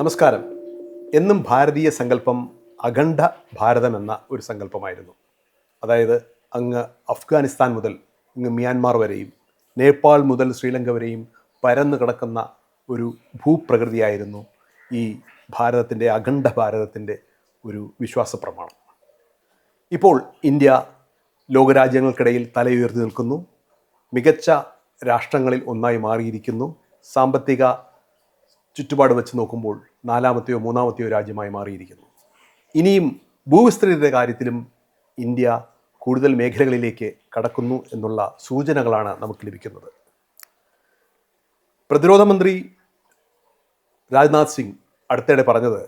നമസ്കാരം. എന്നും ഭാരതീയ സങ്കല്പം അഖണ്ഡ ഭാരതം എന്ന ഒരു സങ്കല്പമായിരുന്നു. അതായത് അങ്ങ് അഫ്ഗാനിസ്ഥാൻ മുതൽ ഇങ്ങ് മ്യാൻമാർ വരെയും നേപ്പാൾ മുതൽ ശ്രീലങ്ക വരെയും പരന്നു കിടക്കുന്ന ഒരു ഭൂപ്രകൃതിയായിരുന്നു ഈ ഭാരതത്തിൻ്റെ അഖണ്ഡ ഭാരതത്തിൻ്റെ ഒരു വിശ്വാസ പ്രമാണം. ഇപ്പോൾ ഇന്ത്യ ലോകരാജ്യങ്ങൾക്കിടയിൽ തലയുയർത്തി നിൽക്കുന്നു. മികച്ച രാഷ്ട്രങ്ങളിൽ ഒന്നായി മാറിയിരിക്കുന്നു. സാമ്പത്തിക ചുറ്റുപാട് വെച്ച് നോക്കുമ്പോൾ നാലാമത്തെയോ മൂന്നാമത്തെയോ രാജ്യമായി മാറിയിരിക്കുന്നു. ഇനിയും ഭൂവിസ്തൃതിയുടെ കാര്യത്തിലും ഇന്ത്യ കൂടുതൽ മേഖലകളിലേക്ക് കടക്കുന്നു എന്നുള്ള സൂചനകളാണ് നമുക്ക് ലഭിക്കുന്നത്. പ്രതിരോധ മന്ത്രി രാജ്നാഥ് സിംഗ് അടുത്തിടെ പറഞ്ഞത്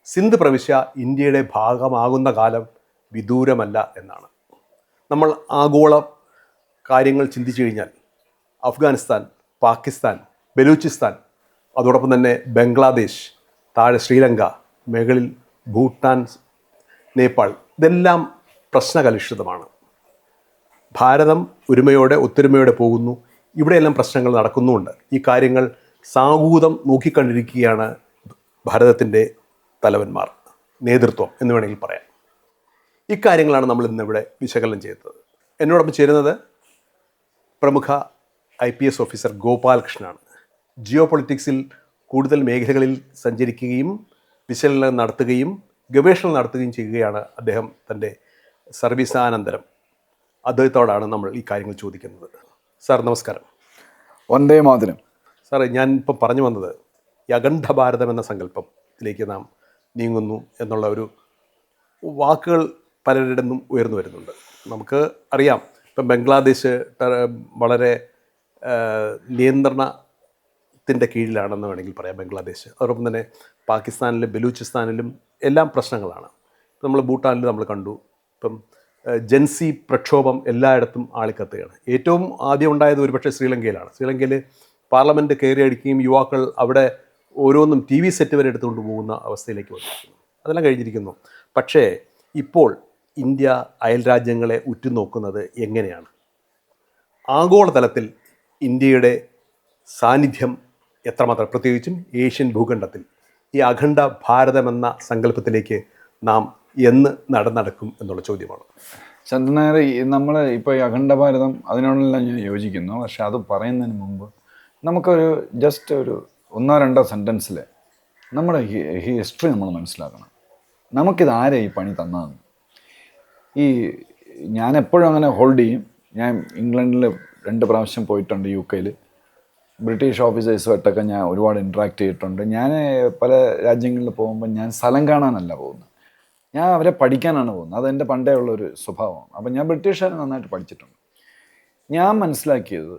സിന്ധ് പ്രവിശ്യ ഇന്ത്യയുടെ ഭാഗമാകുന്ന കാലം വിദൂരമല്ല എന്നാണ്. നമ്മൾ ആഗോള കാര്യങ്ങൾ ചിന്തിച്ചു കഴിഞ്ഞാൽ അഫ്ഗാനിസ്ഥാൻ, പാകിസ്ഥാൻ, ബലൂചിസ്ഥാൻ, അതോടൊപ്പം തന്നെ ബംഗ്ലാദേശ്, താഴെ ശ്രീലങ്ക, മുകളിൽ ഭൂട്ടാൻ, നേപ്പാൾ, ഇതെല്ലാം പ്രശ്നകലുഷിതമാണ്. ഭാരതം ഒരുമയോടെ ഒത്തൊരുമയോടെ പോകുന്നു. ഇവിടെയെല്ലാം പ്രശ്നങ്ങൾ നടക്കുന്നുമുണ്ട്. ഈ കാര്യങ്ങൾ സാഹൂതം നോക്കിക്കണ്ടിരിക്കുകയാണ് ഭാരതത്തിൻ്റെ തലവന്മാർ, നേതൃത്വം എന്ന് വേണമെങ്കിൽ പറയാം. ഇക്കാര്യങ്ങളാണ് നമ്മൾ ഇന്നിവിടെ വിശകലനം ചെയ്തത്. എന്നോടൊപ്പം ചേരുന്നത് പ്രമുഖ IPS ഓഫീസർ ഗോപാലകൃഷ്ണനാണ്. ജിയോ പൊളിറ്റിക്സിൽ കൂടുതൽ മേഖലകളിൽ സഞ്ചരിക്കുകയും വിശകലനം നടത്തുകയും ഗവേഷണം നടത്തുകയും ചെയ്യുകയാണ് അദ്ദേഹം തൻ്റെ സർവീസാനന്തരം. അദ്ദേഹത്തോടാണ് നമ്മൾ ഈ കാര്യങ്ങൾ ചോദിക്കുന്നത്. സാർ നമസ്കാരം. വന്ദേ മാതരം. സാറേ, ഞാൻ ഇപ്പം പറഞ്ഞു വന്നത് ഈ അഖണ്ഡ ഭാരതം എന്ന സങ്കല്പത്തിലേക്ക് നാം നീങ്ങുന്നു എന്നുള്ള ഒരു വാക്കുകൾ പലരുടെ നിന്നും ഉയർന്നു വരുന്നുണ്ട്. നമുക്ക് അറിയാം, ഇപ്പം ബംഗ്ലാദേശ് വളരെ നിയന്ത്രണത്തിൻ്റെ കീഴിലാണെന്ന് വേണമെങ്കിൽ പറയാം ബംഗ്ലാദേശ്. അതോടൊപ്പം തന്നെ പാകിസ്ഥാനിലും ബലൂചിസ്ഥാനിലും എല്ലാം പ്രശ്നങ്ങളാണ്. നമ്മൾ ഭൂട്ടാനിൽ നമ്മൾ കണ്ടു. ഇപ്പം ജൻസി പ്രക്ഷോഭം എല്ലായിടത്തും ആളിക്കത്തുകയാണ്. ഏറ്റവും ആദ്യം ഉണ്ടായത് ഒരുപക്ഷെ ശ്രീലങ്കയിലാണ്. ശ്രീലങ്കയിൽ പാർലമെൻറ്റ് കയറിയടിക്കുകയും യുവാക്കൾ അവിടെ ഓരോന്നും TV സെറ്റ് വരെ എടുത്തുകൊണ്ട് പോകുന്ന അവസ്ഥയിലേക്ക് വന്നിരിക്കുന്നു. അതെല്ലാം കഴിഞ്ഞിരിക്കുന്നു. പക്ഷേ ഇപ്പോൾ ഇന്ത്യ അയൽ രാജ്യങ്ങളെ ഉറ്റുനോക്കുന്നത് എങ്ങനെയാണ്? ആഗോളതലത്തിൽ ഇന്ത്യയുടെ സാന്നിധ്യം എത്രമാത്രം, പ്രത്യേകിച്ചും ഏഷ്യൻ ഭൂഖണ്ഡത്തിൽ ഈ അഖണ്ഡ ഭാരതമെന്ന സങ്കല്പത്തിലേക്ക് നാം എന്ന് നടക്കും എന്നുള്ള ചോദ്യമാണ്. ചന്ദ്രനായർ, നമ്മൾ ഇപ്പോൾ ഈ അഖണ്ഡ ഭാരതം അതിനോടെല്ലാം ഞാൻ യോജിക്കുന്നു. പക്ഷെ അത് പറയുന്നതിന് മുമ്പ് നമുക്കൊരു ജസ്റ്റ് ഒരു 1-2 സെൻറ്റൻസിൽ നമ്മുടെ ഹിസ്റ്ററി നമ്മൾ മനസ്സിലാക്കണം. നമുക്കിത് ആരെ ഈ പണി തന്നതെന്ന്. ഞാൻ എപ്പോഴും അങ്ങനെ ഹോൾഡ് ചെയ്യും. ഞാൻ ഇംഗ്ലണ്ടിൽ 2 പ്രാവശ്യം പോയിട്ടുണ്ട്. UK ബ്രിട്ടീഷ് ഓഫീസേഴ്സുമായിട്ടൊക്കെ ഞാൻ ഒരുപാട് ഇൻട്രാക്ട് ചെയ്തിട്ടുണ്ട്. ഞാൻ പല രാജ്യങ്ങളിൽ പോകുമ്പോൾ ഞാൻ സ്ഥലം കാണാനല്ല പോകുന്നത്, ഞാൻ അവരെ പഠിക്കാനാണ് പോകുന്നത്. അതെൻ്റെ പണ്ടേ ഉള്ളൊരു സ്വഭാവമാണ്. അപ്പം ഞാൻ ബ്രിട്ടീഷുകാരെ നന്നായിട്ട് പഠിച്ചിട്ടുണ്ട്. ഞാൻ മനസ്സിലാക്കിയത്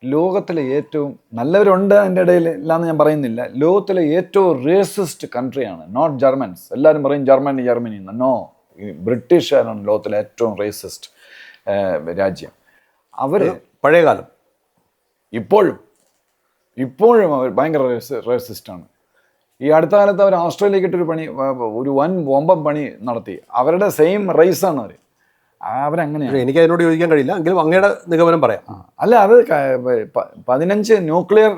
ലോകത്തിലെ ഏറ്റവും നല്ലവരുണ്ട് അതിൻ്റെ ഇടയിൽ ഇല്ലാന്ന് ഞാൻ പറയുന്നില്ല. ലോകത്തിലെ ഏറ്റവും റേസിസ്റ്റ് കൺട്രിയാണ് നോട്ട് ജർമ്മൻസ്. എല്ലാവരും പറയും ജർമ്മനി എന്ന്. നോ, ബ്രിട്ടീഷുകാരാണ് ലോകത്തിലെ ഏറ്റവും റേസിസ്റ്റ് രാജ്യം. അവർ പഴയകാലം ഇപ്പോഴും അവർ ഭയങ്കര റേസിസ്റ്റാണ്. ഈ അടുത്ത കാലത്ത് അവർ ഓസ്ട്രേലിയക്കിട്ടൊരു ഒരു വൻ ബോംബം പണി നടത്തി. അവരുടെ സെയിം റേസാണ് അവരങ്ങനെയാണ്. എനിക്ക് അതിനോട് യോജിക്കാൻ കഴിയില്ല, എങ്കിലും അങ്ങയുടെ നിഗമനം പറയാം. അല്ല, അത് 15 ന്യൂക്ലിയർ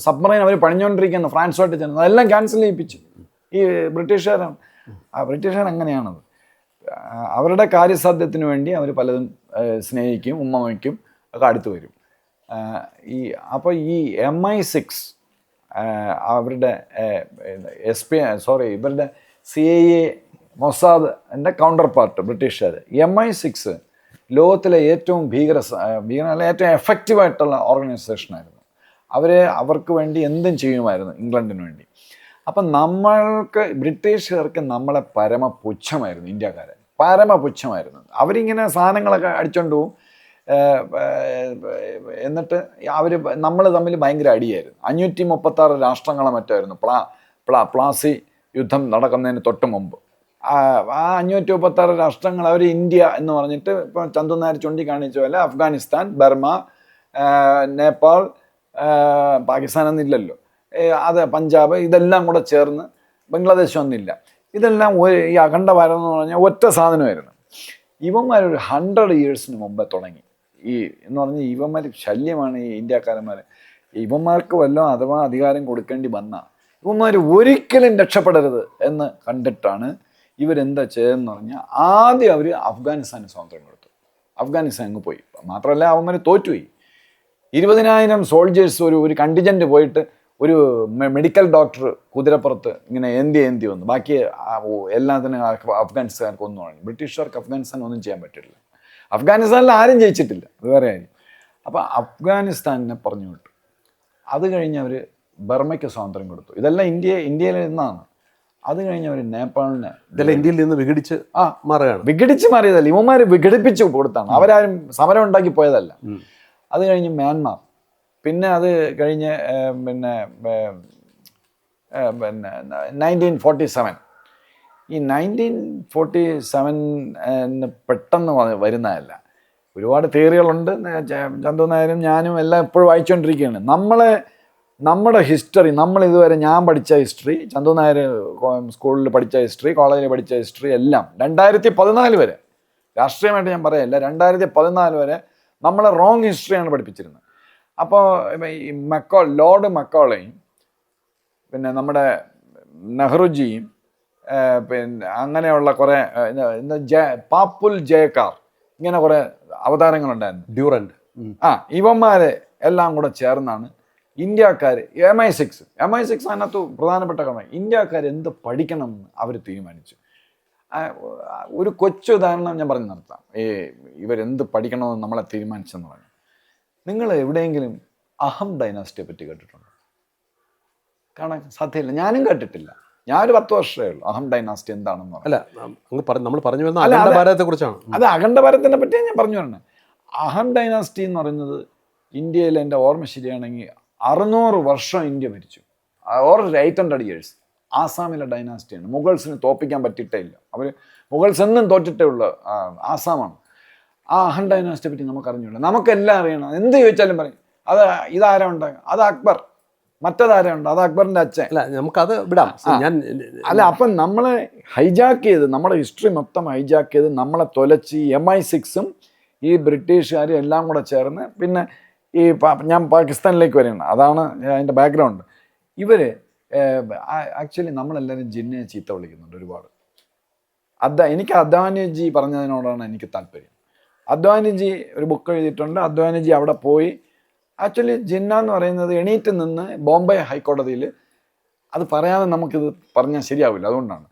സബ്മറൈൻ അവർ പണിഞ്ഞുകൊണ്ടിരിക്കുന്നു ഫ്രാൻസുമായിട്ട് ചെന്ന്. അതെല്ലാം ക്യാൻസൽ ചെയ്യിപ്പിച്ചു ഈ ബ്രിട്ടീഷുകാരാണ്. ബ്രിട്ടീഷുകാർ അങ്ങനെയാണത്. അവരുടെ കാര്യസാധ്യത്തിന് വേണ്ടി അവർ പലതും സ്നേഹിക്കും, ഉമ്മ വയ്ക്കും, ഒക്കെ അടുത്ത് വരും. അപ്പോൾ ഈ MI6 അവരുടെ ഇവരുടെ CIA മൊസാദ് എൻ്റെ കൗണ്ടർ പാർട്ട് ബ്രിട്ടീഷുകാർ. MI6 ലോകത്തിലെ ഏറ്റവും ഏറ്റവും എഫക്റ്റീവായിട്ടുള്ള ഓർഗനൈസേഷനായിരുന്നു. അവർക്ക് വേണ്ടി എന്തും ചെയ്യുമായിരുന്നു, ഇംഗ്ലണ്ടിന് വേണ്ടി. അപ്പം നമ്മൾക്ക് ബ്രിട്ടീഷുകാർക്ക് നമ്മളെ പരമപുച്ഛമായിരുന്നു, ഇന്ത്യക്കാരെ പരമപുച്ഛമായിരുന്നു. അവരിങ്ങനെ സാധനങ്ങളൊക്കെ അടിച്ചുകൊണ്ട് പോവും. എന്നിട്ട് നമ്മൾ തമ്മിൽ ഭയങ്കര അടിയായിരുന്നു. 536 രാഷ്ട്രങ്ങളെ മറ്റായിരുന്നു പ്ലാസി യുദ്ധം നടക്കുന്നതിന് തൊട്ട് മുമ്പ്. ആ 536 രാഷ്ട്രങ്ങൾ അവർ ഇന്ത്യ എന്ന് പറഞ്ഞിട്ട് ഇപ്പം ചന്ദ്രനായർ ചൂണ്ടിക്കാണിച്ച പോലെ അഫ്ഗാനിസ്ഥാൻ, ബർമ, നേപ്പാൾ, പാകിസ്ഥാൻ എന്നില്ലല്ലോ, അത് പഞ്ചാബ്, ഇതെല്ലാം കൂടെ ചേർന്ന് ബംഗ്ലാദേശ് ഒന്നില്ല. ഇതെല്ലാം ഈ അഖണ്ഡ ഭാരതം എന്ന് പറഞ്ഞാൽ ഒറ്റ സാധനമായിരുന്നു. ഇവന്മാരൊരു 100 yearsന് മുമ്പേ തുടങ്ങി എന്ന് പറഞ്ഞാൽ ഇവന്മാർ ശല്യമാണ് ഈ ഇന്ത്യക്കാരന്മാർ. ഇവന്മാർക്ക് വല്ലതും അഥവാ അധികാരം കൊടുക്കേണ്ടി വന്നാൽ ഇവന്മാർ ഒരിക്കലും രക്ഷപ്പെടരുത് എന്ന് കണ്ടിട്ടാണ് ഇവരെന്താ ചെയ്തതെന്ന് പറഞ്ഞാൽ ആദ്യം അവർ അഫ്ഗാനിസ്ഥാന് സ്വാതന്ത്ര്യം കൊടുത്തു. അഫ്ഗാനിസ്ഥാൻ അങ്ങ് പോയി. മാത്രമല്ല അവന്മാർ തോറ്റുപോയി. 20,000 സോൾജേഴ്സ് ഒരു കണ്ടിജൻറ്റ് പോയിട്ട് ഒരു മെഡിക്കൽ ഡോക്ടർ കുതിരപ്പുറത്ത് ഇങ്ങനെ ഏന്തി വന്നു. ബാക്കി എല്ലാത്തിനും അഫ്ഗാനിസ്ഥാർക്ക് ഒന്നും ആണ്. ബ്രിട്ടീഷുകാർക്ക് അഫ്ഗാനിസ്ഥാൻ ഒന്നും ചെയ്യാൻ പറ്റില്ല. അഫ്ഗാനിസ്ഥാനിൽ ആരും ജയിച്ചിട്ടില്ല, അത് വേറെ കാര്യം. അപ്പോൾ അഫ്ഗാനിസ്ഥാനെ പറഞ്ഞു വിട്ടു. അത് കഴിഞ്ഞ് അവർ ബർമ്മയ്ക്ക് സ്വാതന്ത്ര്യം കൊടുത്തു. ഇതെല്ലാം ഇന്ത്യയിൽ നിന്നാണ്. അത് കഴിഞ്ഞ് അവർ നേപ്പാളിന്, ഇതെല്ലാം ഇന്ത്യയിൽ നിന്ന് വിഘടിച്ച് മാറുകയാണ്. വിഘടിച്ച് മാറിയതല്ല, ഇവന്മാർ വിഘടിപ്പിച്ച് കൊടുത്താണ്. അവരാരും സമരം ഉണ്ടാക്കി പോയതല്ല. അത് കഴിഞ്ഞ് മ്യാൻമാർ, പിന്നെ അത് കഴിഞ്ഞ് പിന്നെ 1947. ഈ 1947 പെട്ടെന്ന് വരുന്നതല്ല. ഒരുപാട് തിയറികളുണ്ട്. ചന്തു നായരും ഞാനും എല്ലാം എപ്പോഴും വായിച്ചുകൊണ്ടിരിക്കുകയാണ്. നമ്മുടെ ഹിസ്റ്ററി, ഇതുവരെ ഞാൻ പഠിച്ച ഹിസ്റ്ററി, ചന്തു നായർ സ്കൂളിൽ പഠിച്ച ഹിസ്റ്ററി, കോളേജിൽ പഠിച്ച ഹിസ്റ്ററി എല്ലാം 2014 വരെ, രാഷ്ട്രീയമായിട്ട് ഞാൻ പറയല്ല, 2014 വരെ നമ്മളെ റോങ് ഹിസ്റ്ററിയാണ് പഠിപ്പിച്ചിരുന്നത്. അപ്പോൾ ഈ ലോർഡ് മക്കോളയും പിന്നെ നമ്മുടെ നെഹ്റുജിയും പിന്നെ അങ്ങനെയുള്ള കുറേ പാപ്പുൽ ജയക്കാർ, ഇങ്ങനെ കുറേ അവതാരങ്ങളുണ്ടായിരുന്നു. ഡ്യൂറൻഡ്, ഇവന്മാരെ എല്ലാം കൂടെ ചേർന്നാണ് ഇന്ത്യക്കാർ MI6 അതിനകത്ത് പ്രധാനപ്പെട്ട കാരണം ഇന്ത്യക്കാർ എന്ത് പഠിക്കണമെന്ന് അവർ തീരുമാനിച്ചു. ഒരു കൊച്ചു ഉദാഹരണം ഞാൻ പറഞ്ഞു നിർത്താം. ഇവരെന്ത് പഠിക്കണമെന്ന് നമ്മളെ തീരുമാനിച്ചെന്ന് പറഞ്ഞു. നിങ്ങൾ എവിടെയെങ്കിലും അഹം ഡൈനാസ്റ്റിയെ പറ്റി കേട്ടിട്ടുണ്ടോ? കാണാൻ സാധ്യമില്ല. ഞാനും കേട്ടിട്ടില്ല. ഞാനൊരു 10 വർഷമേ ഉള്ളൂ അഹം ഡൈനാസ്റ്റി എന്താണെന്ന് പറഞ്ഞു. അല്ല, നമ്മൾ പറഞ്ഞു വരുന്ന അഖണ്ഡ ഭാരതത്തെ കുറിച്ചാണ്. അത് അഖണ്ഡ ഭാരതത്തിനെ പറ്റിയാണ് ഞാൻ പറഞ്ഞു വരുന്നത്. അഹം ഡൈനാസ്റ്റി എന്ന് പറയുന്നത് ഇന്ത്യയിൽ, എൻ്റെ ഓർമ്മ ശരിയാണെങ്കിൽ 600 വർഷം ഇന്ത്യ ഭരിച്ചു. 800 years. ആസാമിലെ ഡൈനാസ്റ്റിയാണ്. മുഗൾസിന് തോപ്പിക്കാൻ പറ്റിയിട്ടേ ഇല്ല. മുഗൾസ് എന്നും തോറ്റിട്ടേ ഉള്ള ആസാമാണ്. ആ അഹം ഡൈനാസ്റ്റിയെ പറ്റി നമുക്ക് അറിഞ്ഞൂടാ. നമുക്കെല്ലാം അറിയണം. എന്ത് ചോദിച്ചാലും പറയും ഇതാരാ ഉണ്ടാകും, അത് അക്ബർ, മറ്റേതാരാ ഉണ്ട്, അത് അക്ബറിൻ്റെ അച്ഛൻ. അല്ല, നമുക്കത് വിടാം. അപ്പം നമ്മളെ ഹൈജാക്ക് ചെയ്ത്, നമ്മുടെ ഹിസ്റ്ററി മൊത്തം ഹൈജാക്ക് ചെയ്ത് നമ്മളെ തൊലച്ച് MI6 ഈ ബ്രിട്ടീഷുകാരും എല്ലാം കൂടെ ചേർന്ന്, പിന്നെ ഞാൻ പാകിസ്ഥാനിലേക്ക് വരികയാണ്. അതാണ് അതിൻ്റെ ബാക്ക്ഗ്രൗണ്ട്. ഇവർ ആക്ച്വലി നമ്മളെല്ലാവരും ജിന്നയെ ചീത്ത വിളിക്കുന്നുണ്ട് ഒരുപാട്. എനിക്ക് അദ്വാനിജി പറഞ്ഞതിനോടാണ് എനിക്ക് താല്പര്യം. അദ്വാനിജി ഒരു ബുക്ക് എഴുതിയിട്ടുണ്ട്. അദ്വാനിജി അവിടെ പോയി ആക്ച്വലി ജിന്ന എന്ന് പറയുന്നത് എണീറ്റ് നിന്ന് ബോംബെ ഹൈക്കോടതിയിൽ, അത് പറയാതെ നമുക്കിത് പറഞ്ഞാൽ ശരിയാവില്ല, അതുകൊണ്ടാണ്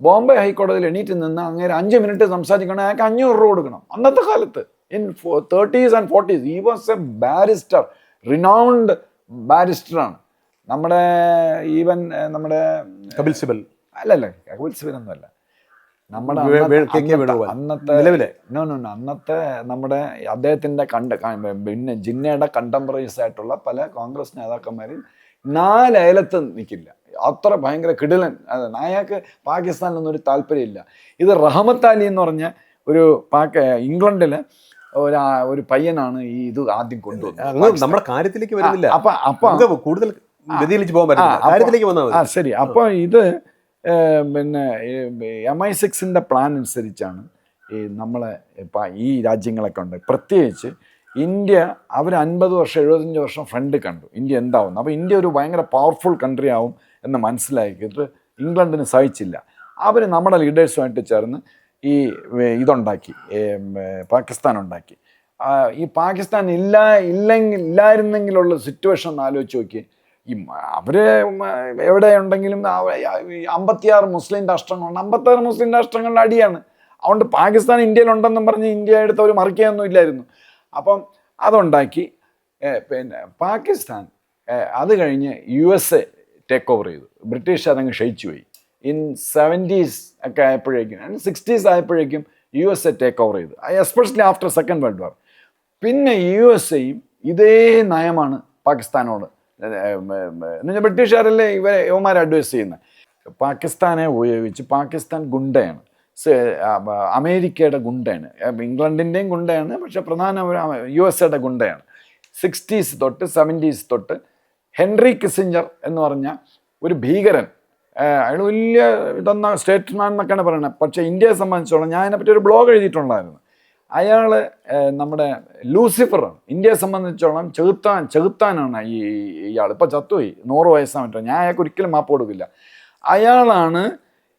ബോംബെ ഹൈക്കോടതിയിൽ എണീറ്റ് നിന്ന് അങ്ങനെ 5 മിനിറ്റ് സംസാരിക്കണം. അയാൾക്ക് 500 രൂപ കൊടുക്കണം. അന്നത്തെ കാലത്ത് in 30s and 40s he was a barrister, renowned ബാരിസ്റ്ററാണ്. നമ്മുടെ ഈവൻ നമ്മുടെ കപിൽ സിബൽ അല്ലല്ല, കപിൽ സിബൽ ഒന്നുമല്ല, നമ്മുടെ അന്നത്തെ നമ്മുടെ അദ്ദേഹത്തിൻ്റെ പിന്നെ ജിന്നയുടെ കണ്ടംപററീസ് ആയിട്ടുള്ള പല കോൺഗ്രസ് നേതാക്കന്മാരും 4 അയലത്ത് നിൽക്കില്ല. അത്ര ഭയങ്കര കിടിലൻ. അയാൾക്ക് പാകിസ്ഥാനിലൊന്നും ഒരു താല്പര്യമില്ല. ഇത് റഹമത്ത് അലി എന്ന് പറഞ്ഞ ഒരു ഇംഗ്ലണ്ടിൽ ഒരു പയ്യനാണ് ഇത് ആദ്യം കൊണ്ടുവന്നത്. നമ്മുടെ കാര്യത്തിലേക്ക് വരുന്നില്ല. അപ്പൊ കൂടുതൽ കാര്യത്തിലേക്ക് വന്നാൽ ശരി. അപ്പോൾ ഇത് പിന്നെ MI6 പ്ലാൻ അനുസരിച്ചാണ് നമ്മളെ ഈ രാജ്യങ്ങളൊക്കെ ഉണ്ട്. പ്രത്യേകിച്ച് ഇന്ത്യ, അവർ 50 വർഷം 75 വർഷം ഫ്രണ്ട് കണ്ടു ഇന്ത്യ എന്താവും. അപ്പോൾ ഇന്ത്യ ഒരു ഭയങ്കര പവർഫുൾ കൺട്രി ആവും എന്ന് മനസ്സിലാക്കിയിട്ട് ഇംഗ്ലണ്ടിന് സഹിച്ചില്ല. അവർ നമ്മുടെ ലീഡേഴ്സുമായിട്ട് ചേർന്ന് ഇതുണ്ടാക്കി, പാകിസ്ഥാൻ ഉണ്ടാക്കി. ഈ പാകിസ്ഥാൻ ഇല്ലായിരുന്നെങ്കിലുള്ള സിറ്റുവേഷൻ ഒന്ന് ആലോചിച്ച് നോക്കി. അവർ എവിടെ ഉണ്ടെങ്കിലും 56 മുസ്ലിം രാഷ്ട്രങ്ങളുണ്ട്. 56 മുസ്ലിം രാഷ്ട്രങ്ങളുടെ അടിയാണ്. അതുകൊണ്ട് പാകിസ്ഥാൻ ഇന്ത്യയിലുണ്ടെന്നും പറഞ്ഞ് ഇന്ത്യ എടുത്ത് അവർ മറിക്കുകയൊന്നും ഇല്ലായിരുന്നു. അപ്പം അതുണ്ടാക്കി. പിന്നെ പാകിസ്ഥാൻ അത് കഴിഞ്ഞ് USA ടേക്ക് ഓവർ ചെയ്തു. ബ്രിട്ടീഷ് അതങ്ങ് ക്ഷയിച്ചു പോയി. ഇൻ 70s ഒക്കെ ആയപ്പോഴേക്കും 60s ആയപ്പോഴേക്കും USA ടേക്ക് ഓവർ ചെയ്തു, especially after second world war. പിന്നെ USAയും ഇതേ നയമാണ് പാകിസ്ഥാനോട്. എന്നുവെച്ചാൽ ബ്രിട്ടീഷുകാരല്ലേ ഇവന്മാരെ അഡ്വൈസ് ചെയ്യുന്നത്. പാകിസ്ഥാനെ ഉപയോഗിച്ച്, പാകിസ്ഥാൻ ഗുണ്ടയാണ്, അമേരിക്കയുടെ ഗുണ്ടയാണ്, ഇംഗ്ലണ്ടിൻ്റെയും ഗുണ്ടയാണ്, പക്ഷേ പ്രധാന USAയുടെ ഗുണ്ടയാണ്. 60s തൊട്ട് 70s തൊട്ട് ഹെൻറി കിസിഞ്ചർ എന്ന് പറഞ്ഞ ഒരു ഭീകരൻ, അയാൾ വലിയ സ്റ്റേറ്റ്സ്മാൻ എന്നൊക്കെയാണ് പറയുന്നത്. പക്ഷേ ഇന്ത്യയെ സംബന്ധിച്ചോളം ഞാൻ അതിനെപ്പറ്റി ഒരു ബ്ലോഗ് എഴുതിയിട്ടുണ്ടായിരുന്നു. അയാൾ നമ്മുടെ ലൂസിഫറാണ്. ഇന്ത്യയെ സംബന്ധിച്ചോളം ചെകുത്താനാണ് ഇയാൾ. ഇപ്പോൾ ചത്തുപോയി, 100 വയസ്സാണ് മറ്റോ. ഞാൻ അയാൾക്ക് ഒരിക്കലും മാപ്പ് കൊടുക്കില്ല. അയാളാണ്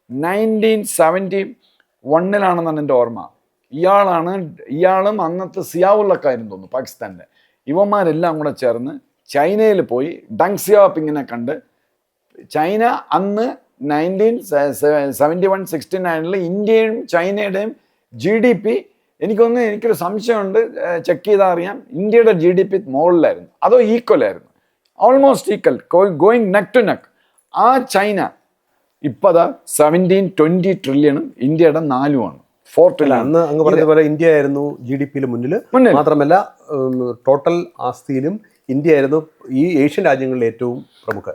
1971 എൻ്റെ ഓർമ്മ. ഇയാളും അന്നത്തെ സിയാവുള്ളക്കാരും തോന്നുന്നു പാകിസ്ഥാൻ്റെ. ഇവന്മാരെല്ലാം കൂടെ ചേർന്ന് ചൈനയിൽ പോയി ഡങ് സിയാപിങ്ങിനെ കണ്ട്. ചൈന അന്ന് 1971-69 ഇന്ത്യയും ചൈനയുടെയും GDP എനിക്കൊരു സംശയമുണ്ട്, ചെക്ക് ചെയ്താൽ അറിയാം, ഇന്ത്യയുടെ GDP മുകളിലായിരുന്നു, അതോ ഈക്വലായിരുന്നു, almost equal, going neck to neck. ആ ചൈന ഇപ്പോൾ അതാ 17-20 ട്രില്യണും ഇന്ത്യയുടെ 4-മാണ്, 4 ട്രില്യൺ. അന്ന് അങ്ങ് പറഞ്ഞതുപോലെ ഇന്ത്യ ആയിരുന്നു GDP-യിൽ മുന്നിൽ. മാത്രമല്ല ടോട്ടൽ ആസ്തിയിലും ഇന്ത്യ ആയിരുന്നു ഈ ഏഷ്യൻ രാജ്യങ്ങളിലെ ഏറ്റവും പ്രമുഖ.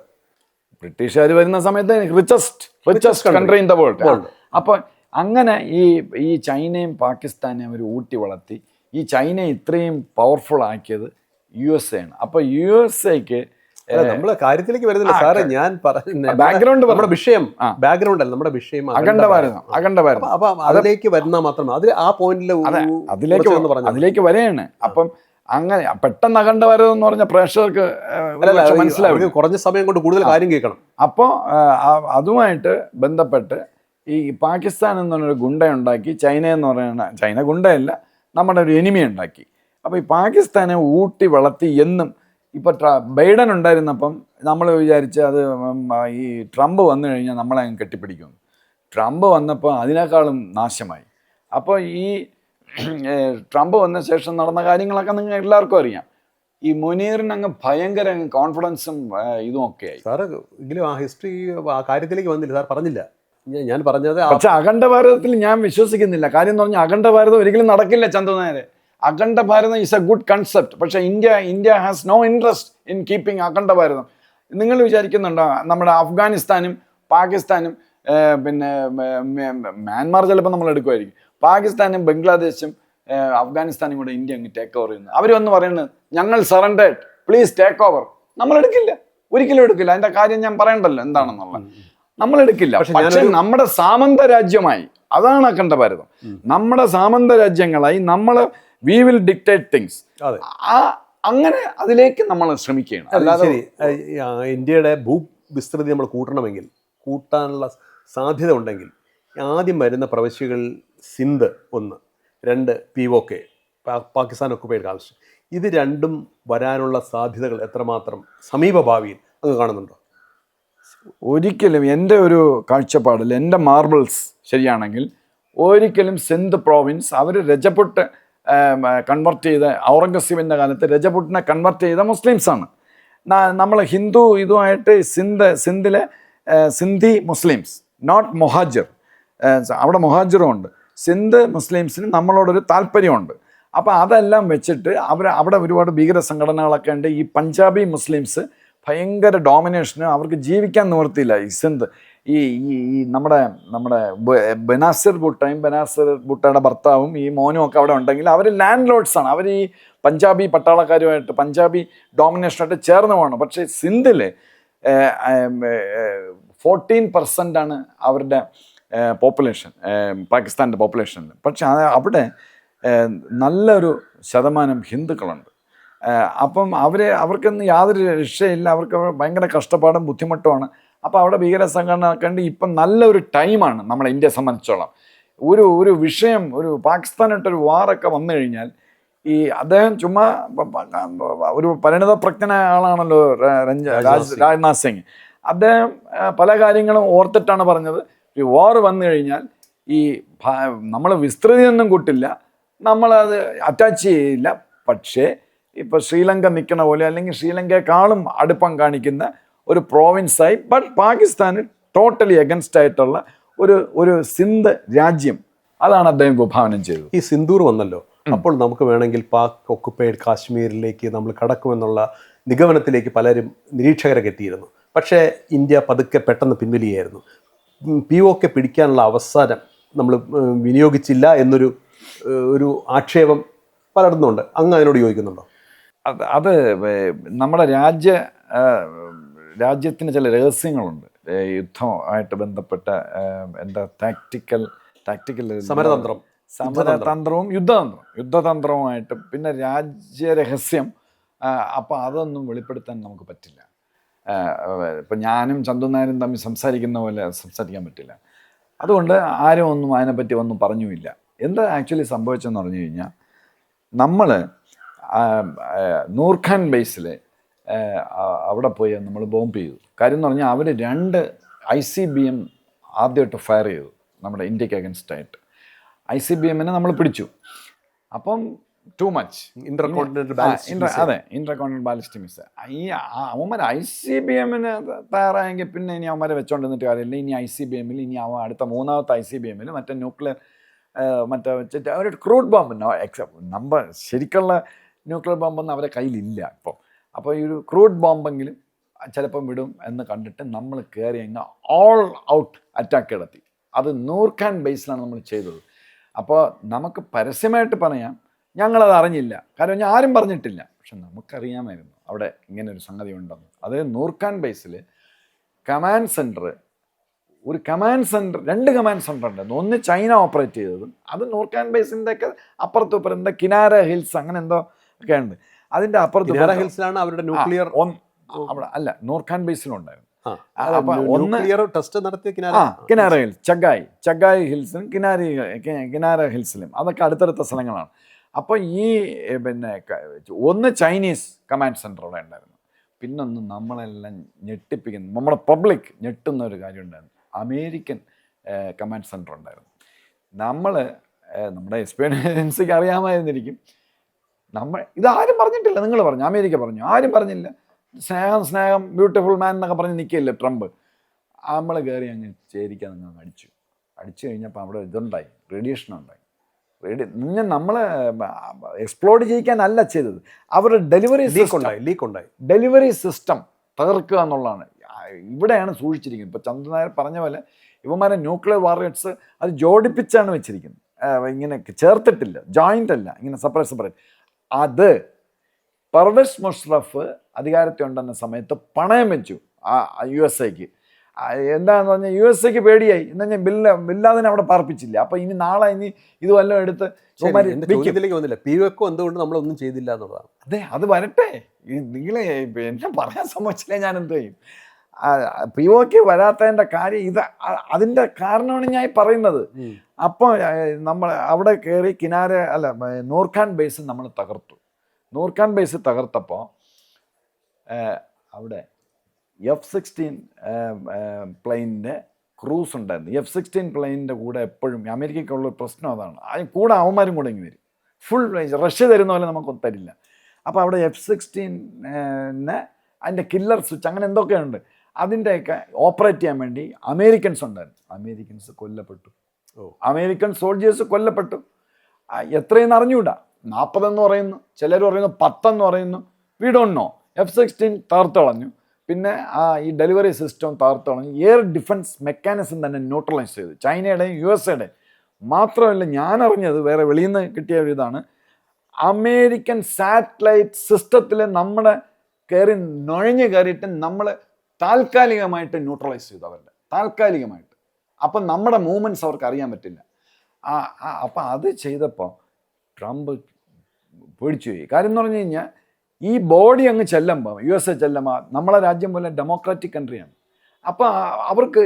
ബ്രിട്ടീഷുകാർ വരുന്ന സമയത്ത് richest country in the world. അപ്പോൾ അങ്ങനെ ഈ ചൈനയും പാകിസ്ഥാനെയും അവർ ഊട്ടി വളർത്തി. ഈ ചൈനയെ ഇത്രയും പവർഫുൾ ആക്കിയത് USA ആണ്. അപ്പോൾ USA-ക്ക് നമ്മള് കാര്യത്തിലേക്ക് വരുന്നില്ല സാറേ, ഞാൻ ബാക്ക്ഗ്രൗണ്ട്, നമ്മുടെ വിഷയം ബാക്ക്ഗ്രൗണ്ട് അല്ല, നമ്മുടെ വിഷയം അഖണ്ഡഭാരതം. അപ്പൊ അതിലേക്ക് വരുന്ന മാത്രം ആ പോയിന്റിൽ അതിലേക്ക് വരെയാണ്. അപ്പം അങ്ങനെ പെട്ടെന്ന് അഖണ്ഡഭാരതം എന്ന് പറഞ്ഞ പ്രേക്ഷകർക്ക് മനസ്സിലാവും, കുറഞ്ഞ സമയം കൊണ്ട് കൂടുതൽ കാര്യം കേൾക്കണം. അപ്പോൾ അതുമായിട്ട് ബന്ധപ്പെട്ട് ഈ പാകിസ്ഥാൻ എന്ന് പറഞ്ഞൊരു ഗുണ്ടയുണ്ടാക്കി, ചൈന എന്ന് പറയുന്ന, ചൈന ഗുണ്ടയല്ല, നമ്മുടെ ഒരു എനിമി ഉണ്ടാക്കി. അപ്പോൾ ഈ പാകിസ്ഥാനെ ഊട്ടി വളർത്തി എന്നും. ഇപ്പോൾ ബൈഡൻ ഉണ്ടായിരുന്നപ്പം നമ്മൾ വിചാരിച്ച് അത് ഈ ട്രംപ് വന്നു കഴിഞ്ഞാൽ നമ്മളെ അങ്ങ് കെട്ടിപ്പിടിക്കുന്നു. ട്രംപ് വന്നപ്പോൾ അതിനേക്കാളും നാശമായി. അപ്പോൾ ഈ ട്രംപ് വന്ന ശേഷം നടന്ന കാര്യങ്ങളൊക്കെ നിങ്ങൾ എല്ലാവർക്കും അറിയാം. ഈ മുനീറിന് അങ്ങ് ഭയങ്കര കോൺഫിഡൻസും ഇതും ഒക്കെ ആയി. സാറ് എങ്കിലും ആ ഹിസ്റ്ററി ആ കാര്യത്തിലേക്ക് വന്നില്ല, സാർ പറഞ്ഞില്ല. ഞാൻ പറഞ്ഞത് പക്ഷെ അഖണ്ഡ ഭാരതത്തിൽ ഞാൻ വിശ്വസിക്കുന്നില്ല. കാര്യം എന്ന് പറഞ്ഞാൽ അഖണ്ഡ ഭാരതം ഒരിക്കലും നടക്കില്ല ചന്ദ്രനായരെ. Akhanda Bharatam is a good concept. പക്ഷേ India has no interest in keeping Akhanda Bharatam. നിങ്ങൾ വിചാരിക്കുന്നുണ്ടോ നമ്മുടെ അഫ്ഗാനിസ്ഥാനും പാകിസ്ഥാനും പിന്നെ മ്യാൻമാർ ചിലപ്പോൾ നമ്മൾ എടുക്കുമായിരിക്കും, പാകിസ്ഥാനും ബംഗ്ലാദേശും അഫ്ഗാനിസ്ഥാനും കൂടെ ഇന്ത്യ അങ്ങ് ടേക്ക് ഓവർ ചെയ്യുന്നത്. അവർ വന്ന് പറയുന്നത് ഞങ്ങൾ സറണ്ടേഡ്, പ്ലീസ് ടേക്ക് ഓവർ. നമ്മൾ എടുക്കില്ല, ഒരിക്കലും എടുക്കില്ല. അതിൻ്റെ കാര്യം ഞാൻ പറയണ്ടല്ലോ എന്താണെന്നുള്ളത്. നമ്മൾ എടുക്കില്ല. പക്ഷെ നമ്മുടെ സാമന്ത രാജ്യമായി, അതാണ് അഖണ്ഡ ഭാരതം. നമ്മുടെ സാമന്ത രാജ്യങ്ങളായി നമ്മൾ വി വിൽ ഡിക്റ്റേറ്റ് തിങ്സ്. അങ്ങനെ അതിലേക്ക് നമ്മൾ ശ്രമിക്കുകയാണ്. അല്ലാതെ ഇന്ത്യയുടെ ഭൂവിസ്തൃതി നമ്മൾ കൂട്ടാനുള്ള സാധ്യത ഉണ്ടെങ്കിൽ ആദ്യം വരുന്ന പ്രവശ്യകൾ സിന്ധ് 1, 2 POK പാകിസ്ഥാൻ ഒക്കുപൈഡ് കാവശ്യം, ഇത് രണ്ടും വരാനുള്ള സാധ്യതകൾ എത്രമാത്രം സമീപ ഭാവിയിൽ അങ്ങ് കാണുന്നുണ്ടോ? ഒരിക്കലും എൻ്റെ ഒരു കാഴ്ചപ്പാടിൽ, എൻ്റെ മാർബിൾസ് ശരിയാണെങ്കിൽ ഒരിക്കലും സിന്ധ് പ്രോവിൻസ് അവർ രജപുട്ട് കൺവെർട്ട് ചെയ്ത, ഔറംഗസീബിൻ്റെ കാലത്ത് രജപുട്ടിനെ കൺവെർട്ട് ചെയ്ത മുസ്ലിംസാണ്. നമ്മൾ ഹിന്ദു ഇതുമായിട്ട് സിന്ധിലെ സിന്ധി മുസ്ലിംസ്, നോട്ട് മൊഹാജിർ, അവിടെ മൊഹാജിറും ഉണ്ട്. സിന്ധ് മുസ്ലിംസിന് നമ്മളോടൊരു താല്പര്യമുണ്ട്. അപ്പോൾ അതെല്ലാം വെച്ചിട്ട് അവിടെ ഒരുപാട് ഭീകര സംഘടനകളൊക്കെ ഉണ്ട്. ഈ പഞ്ചാബി മുസ്ലിംസ് ഭയങ്കര ഡോമിനേഷന്, അവർക്ക് ജീവിക്കാൻ നിവർത്തിയില്ല. ഈ സിന്ധ് ഈ നമ്മുടെ ബനാസിർ ഭുട്ടയുടെ ഭർത്താവും ഈ മോനും ഒക്കെ അവിടെ ഉണ്ടെങ്കിൽ അവർ ലാൻഡ് ലോഡ്സാണ്. അവർ ഈ പഞ്ചാബി പട്ടാളക്കാരുമായിട്ട്, പഞ്ചാബി ഡോമിനേഷനായിട്ട് ചേർന്ന് പോകണം. പക്ഷേ സിന്ധിൽ 14% അവരുടെ പോപ്പുലേഷൻ, പാകിസ്ഥാൻ്റെ പോപ്പുലേഷനിൽ. പക്ഷെ അവിടെ നല്ലൊരു ശതമാനം ഹിന്ദുക്കളുണ്ട്. അപ്പം അവർക്കൊന്നും യാതൊരു രക്ഷയില്ല. അവർക്ക് ഭയങ്കര കഷ്ടപ്പാടും ബുദ്ധിമുട്ടുമാണ്. അപ്പോൾ അവിടെ ഭീകര സംഘടന കണ്ട് ഇപ്പം നല്ലൊരു ടൈമാണ് നമ്മളെ ഇന്ത്യയെ സംബന്ധിച്ചോളം. ഒരു വിഷയം, ഒരു പാകിസ്ഥാനായിട്ടൊരു വാറൊക്കെ വന്നു കഴിഞ്ഞാൽ ഈ അദ്ദേഹം ചുമ്മാ ഒരു പരിണിതപ്രജ്ഞനായ ആളാണല്ലോ രാജ്നാഥ് സിംഗ്. അദ്ദേഹം പല കാര്യങ്ങളും ഓർത്തിട്ടാണ് പറഞ്ഞത്, ഈ വാർ വന്നു കഴിഞ്ഞാൽ ഈ നമ്മൾ വിസ്തൃതിയൊന്നും കൂട്ടില്ല, നമ്മളത് അറ്റാച്ച് ചെയ്യില്ല. പക്ഷേ ഇപ്പോൾ ശ്രീലങ്ക നിൽക്കണ പോലെ, അല്ലെങ്കിൽ ശ്രീലങ്കയെക്കാളും അടുപ്പം കാണിക്കുന്ന ഒരു പ്രോവിൻസായി, ബട്ട് പാകിസ്ഥാന് ടോട്ടലി അഗൻസ്റ്റ് ആയിട്ടുള്ള ഒരു സിന്ധ് രാജ്യം, അതാണ് അദ്ദേഹം വിഭാവനം ചെയ്തത്. ഈ സിന്ദൂർ വന്നല്ലോ, അപ്പോൾ നമുക്ക് വേണമെങ്കിൽ പാക് ഒക്കുപ്പൈഡ് കാശ്മീരിലേക്ക് നമ്മൾ കടക്കുമെന്നുള്ള നിഗമനത്തിലേക്ക് പലരും നിരീക്ഷകരൊക്കെ എത്തിയിരുന്നു. പക്ഷേ ഇന്ത്യ പതുക്കെ പെട്ടെന്ന് പിൻവലിയായിരുന്നു. POK പിടിക്കാനുള്ള അവസരം നമ്മൾ വിനിയോഗിച്ചില്ല എന്നൊരു ആക്ഷേപം പലർന്നുണ്ട്. അങ്ങ് അതിനോട് യോജിക്കുന്നുണ്ടോ? അത് നമ്മുടെ രാജ്യത്തിന് ചില രഹസ്യങ്ങളുണ്ട്. യുദ്ധമായിട്ട് ബന്ധപ്പെട്ട എന്താ ടാക്ടിക്കൽ സമരതന്ത്രം, സമരതന്ത്രവും യുദ്ധതന്ത്രവുമായിട്ട് പിന്നെ രാജ്യരഹസ്യം. അപ്പം അതൊന്നും വെളിപ്പെടുത്താൻ നമുക്ക് പറ്റില്ല. ഇപ്പം ഞാനും ചന്തു നായരും തമ്മിൽ സംസാരിക്കുന്ന പോലെ സംസാരിക്കാൻ പറ്റില്ല. അതുകൊണ്ട് ആരും ഒന്നും അതിനെപ്പറ്റി ഒന്നും പറഞ്ഞുമില്ല. എന്താ ആക്ച്വലി സംഭവിച്ചതെന്ന് പറഞ്ഞു കഴിഞ്ഞാൽ, നമ്മൾ നൂർഖാൻ ബേസിൽ അവിടെ പോയി നമ്മൾ ബോംബ് ചെയ്തു. കാര്യം എന്ന് പറഞ്ഞാൽ അവർ 2 ICBM ആദ്യമായിട്ട് ഫയർ ചെയ്തു നമ്മുടെ ഇന്ത്യക്ക് അഗൻസ്റ്റായിട്ട്. ICBMനെ നമ്മൾ പിടിച്ചു. അപ്പം ടു മച്ച് അതെ, ഇന്റർകോണ്ടിനൽ ബാലിസ്റ്റിക് മിസൈൽ. ഈ അവന്മാർ ICBMന് തയ്യാറായെങ്കിൽ പിന്നെ ഇനി അവന്മാരെ വെച്ചോണ്ടിരുന്നിട്ട് കാര്യമില്ല. ഇനി ICBMൽ ഇനി അടുത്ത 3ാമത്തെ ICBMൽ മറ്റേ ന്യൂക്ലിയർ മറ്റേ വെച്ചിട്ട് അവർ ക്രൂഡ് ബോംബ് നമ്പർ ശരിക്കുള്ള ന്യൂക്ലിയർ ബോംബൊന്നും അവരെ കയ്യിലില്ല ഇപ്പോൾ. അപ്പോൾ ഈ ഒരു ക്രൂഡ് ബോംബെങ്കിലും ചിലപ്പം വിടും എന്ന് കണ്ടിട്ട് നമ്മൾ കയറി അങ്ങ് ഓൾ ഔട്ട് അറ്റാക്ക് നടത്തി. അത് നൂർഖാൻ ബേസിലാണ് നമ്മൾ ചെയ്തത്. അപ്പോൾ നമുക്ക് പരസ്യമായിട്ട് പറയാം ഞങ്ങളത് അറിഞ്ഞില്ല, കാരണം ആരും പറഞ്ഞിട്ടില്ല. പക്ഷെ നമുക്കറിയാമായിരുന്നു അവിടെ ഇങ്ങനെ ഒരു സംഗതി ഉണ്ടെന്ന്. അത് നൂർഖാൻ ബേസിൽ കമാൻഡ് സെൻറ്റർ, ഒരു കമാൻഡ് സെൻറ്റർ, 2 കമാൻഡ് സെൻറ്റർ ഉണ്ടായിരുന്നു. ഒന്ന് ചൈന ഓപ്പറേറ്റ് ചെയ്തതും, അത് നൂർഖാൻ ബേസിൻ്റെ ഒക്കെ അപ്പുറത്തും ഇപ്പുറം എന്താ കിനാര ഹിൽസ് അങ്ങനെ എന്തോ ഒക്കെ ഉണ്ട്. അതിൻ്റെ അപ്പുറത്ത് ഹിൽസിലാണ് അവരുടെ ന്യൂക്ലിയർ അവിടെ അല്ല, നൂർഖാൻ ബേസിലുണ്ടായിരുന്നു. ടെസ്റ്റ് നടത്തിയ കിനാര ഹിൽസ്, ചഗായ് ഹിൽസിലും കിനാര ഹിൽസിലും, അതൊക്കെ അടുത്തടുത്ത സ്ഥലങ്ങളാണ്. അപ്പോൾ ഈ പിന്നെ ഒന്ന് ചൈനീസ് കമാൻഡ് സെൻറ്റർ അവിടെ ഉണ്ടായിരുന്നു. പിന്നൊന്ന് നമ്മളെല്ലാം ഞെട്ടിപ്പിക്കുന്ന, നമ്മുടെ പബ്ലിക് ഞെട്ടുന്ന ഒരു കാര്യം ഉണ്ടായിരുന്നു. അമേരിക്കൻ കമാൻഡ് സെൻറ്റർ ഉണ്ടായിരുന്നു. നമ്മുടെ എക്സ്പീരിയൻസിക്ക് അറിയാമായിരുന്നിരിക്കും. ഇതാരും പറഞ്ഞിട്ടില്ല. നിങ്ങൾ പറഞ്ഞു, അമേരിക്ക പറഞ്ഞു, ആരും പറഞ്ഞില്ല. സ്നേഹം ബ്യൂട്ടിഫുൾ മാൻ എന്നൊക്കെ പറഞ്ഞ് നിൽക്കില്ലേ ട്രംപ്. നമ്മൾ കയറി അങ്ങ് ചേരിക്കാൻ നിങ്ങൾ അടിച്ചു കഴിഞ്ഞപ്പോൾ അവിടെ ഇതുണ്ടായി, റേഡിയേഷൻ ഉണ്ടായി. നമ്മളെ എക്സ്പ്ലോഡ് ചെയ്യിക്കാനല്ല ചെയ്തത്, അവരുടെ ഡെലിവറി സിസ്റ്റം തകർക്കുക എന്നുള്ളതാണ്. ഇവിടെയാണ് സൂക്ഷിച്ചിരിക്കുന്നത്. ഇപ്പോൾ ചന്ദ്രൻ നായർ പറഞ്ഞ പോലെ ഇവന്മാരെ ന്യൂക്ലിയർ വാറിയേഴ്സ് അത് ജോഡിപ്പിച്ചാണ് വെച്ചിരിക്കുന്നത്, ഇങ്ങനെ ചേർത്തിട്ടില്ല, ജോയിൻ്റ് അല്ല, ഇങ്ങനെ സെപ്പറേറ്റ്. അത് പർവേസ് മുഷറഫ് അധികാരത്തിൽ ഉണ്ടെന്ന സമയത്ത് പണയം വെച്ചു USA-ക്ക്. എന്താണെന്ന് പറഞ്ഞാൽ USA-ക്ക് പേടിയായി. എന്ന് പറഞ്ഞാൽ ബില്ലാദിനെ അവിടെ പാർപ്പിച്ചില്ല. അപ്പോൾ ഇനി നാളെ ഇത് വല്ലതും എടുത്ത് എന്തുകൊണ്ട് നമ്മളൊന്നും ചെയ്തില്ല എന്നുള്ളതാണ്. അതെ, അത് വരട്ടെ. നിങ്ങളെ എന്നെ പറയാൻ സമ്മതിച്ചില്ലേ ഞാൻ എന്ത് ചെയ്യും? POK വരാത്തതിൻ്റെ കാര്യം അതിൻ്റെ കാരണമാണ് ഞാൻ പറയുന്നത്. അപ്പോൾ നമ്മൾ അവിടെ കയറി നൂർഖാൻ ബേസ് നമ്മൾ തകർത്തു. നൂർഖാൻ ബേസ് തകർത്തപ്പോൾ അവിടെ F-16 പ്ലെയിനിൻ്റെ ക്രൂസ് ഉണ്ടായിരുന്നു. F-16 പ്ലെയിനിൻ്റെ കൂടെ എപ്പോഴും അമേരിക്കയ്ക്കുള്ളൊരു പ്രശ്നം അതാണ്. അതിന് കൂടെ അവന്മാരും കൂടെ ഇങ്ങനെ വരും. ഫുൾ റഷ്യ തരുന്ന പോലെ നമുക്ക് തരില്ല. അപ്പോൾ അവിടെ F-16 അതിൻ്റെ കില്ലർ സ്വിച്ച് അങ്ങനെ എന്തൊക്കെയുണ്ട്, അതിൻ്റെയൊക്കെ ഓപ്പറേറ്റ് ചെയ്യാൻ വേണ്ടി അമേരിക്കൻസ് ഉണ്ടായിരുന്നു. അമേരിക്കൻസ് കൊല്ലപ്പെട്ടു. അമേരിക്കൻ സോൾജേഴ്സ് കൊല്ലപ്പെട്ടു. എത്രയെന്ന് അറിഞ്ഞുകൂടാ. 40 എന്ന് പറയുന്നു, ചിലർ പറയുന്നു 10 എന്ന് പറയുന്നു. We don't know. F-16 തകർത്ത് കളഞ്ഞു. പിന്നെ ഈ ഡെലിവറി സിസ്റ്റം തകർത്ത് കളഞ്ഞു. എയർ ഡിഫൻസ് മെക്കാനിസം തന്നെ ന്യൂട്രലൈസ് ചെയ്തു, ചൈനയുടെയും USA-യുടെയും. മാത്രമല്ല, ഞാൻ അറിഞ്ഞത് വേറെ വെളിയിൽ നിന്ന് കിട്ടിയ ഒരു ഇതാണ്, അമേരിക്കൻ സാറ്റലൈറ്റ് സിസ്റ്റത്തിൽ നമ്മുടെ നുഴഞ്ഞു കയറിയിട്ട് നമ്മൾ താൽക്കാലികമായിട്ട് ന്യൂട്രലൈസ് ചെയ്തു അവരുടെ, താൽക്കാലികമായിട്ട്. അപ്പം നമ്മുടെ മൂവ്മെൻറ്റ്സ് അവർക്ക് അറിയാൻ പറ്റില്ല. അപ്പം അത് ചെയ്തപ്പോൾ ട്രംപ് പേടിച്ചു പോയി. കാര്യം എന്ന് പറഞ്ഞു കഴിഞ്ഞാൽ, ഈ ബോഡി അങ്ങ് ചെല്ലുമ്പോൾ USA ചെല്ലുമ്പോൾ, നമ്മളെ രാജ്യം പോലെ ഡെമോക്രാറ്റിക് കൺട്രിയാണ്. അപ്പോൾ അവർക്ക്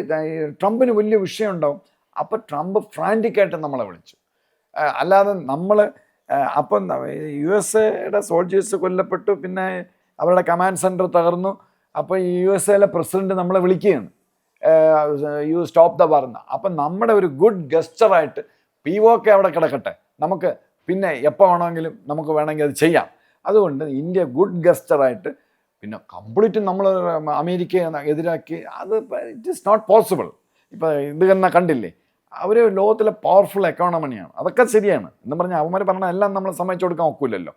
ട്രംപിന് വലിയ വിഷയം ഉണ്ടാവും. അപ്പോൾ ട്രംപ് ഫ്രാൻറ്റിക്കായിട്ട് നമ്മളെ വിളിച്ചു. അല്ലാതെ നമ്മൾ അപ്പം USA-യുടെ സോൾജേഴ്സ് കൊല്ലപ്പെട്ടു, പിന്നെ അവരുടെ കമാൻഡ് സെൻറ്റർ തകർന്നു. അപ്പോൾ USA-യിലെ പ്രസിഡന്റ് നമ്മളെ വിളിക്കുകയാണ്, യു സ്റ്റോപ്പ് ദ വാർ എന്ന്. അപ്പം നമ്മുടെ ഒരു ഗുഡ് ഗസ്റ്ററായിട്ട് POK അവിടെ കിടക്കട്ടെ, നമുക്ക് പിന്നെ എപ്പോൾ വേണമെങ്കിലും നമുക്ക് വേണമെങ്കിൽ അത് ചെയ്യാം. അതുകൊണ്ട് ഇന്ത്യ ഗുഡ് ഗസ്റ്ററായിട്ട്, പിന്നെ കംപ്ലീറ്റ് നമ്മൾ അമേരിക്കയെ എതിരാക്കി, അത് ഇറ്റ് ഈസ് നോട്ട് പോസിബിൾ. ഇപ്പോൾ ഇത് തന്നെ കണ്ടില്ലേ, അവർ ലോകത്തിലെ പവർഫുൾ എക്കോണമിയാണ്. അതൊക്കെ ശരിയാണ് എന്ന് പറഞ്ഞാൽ അവന്മാർ പറഞ്ഞാൽ എല്ലാം നമ്മൾ സമ്മതിച്ചു കൊടുക്കാൻ ഒക്കില്ലല്ലോ.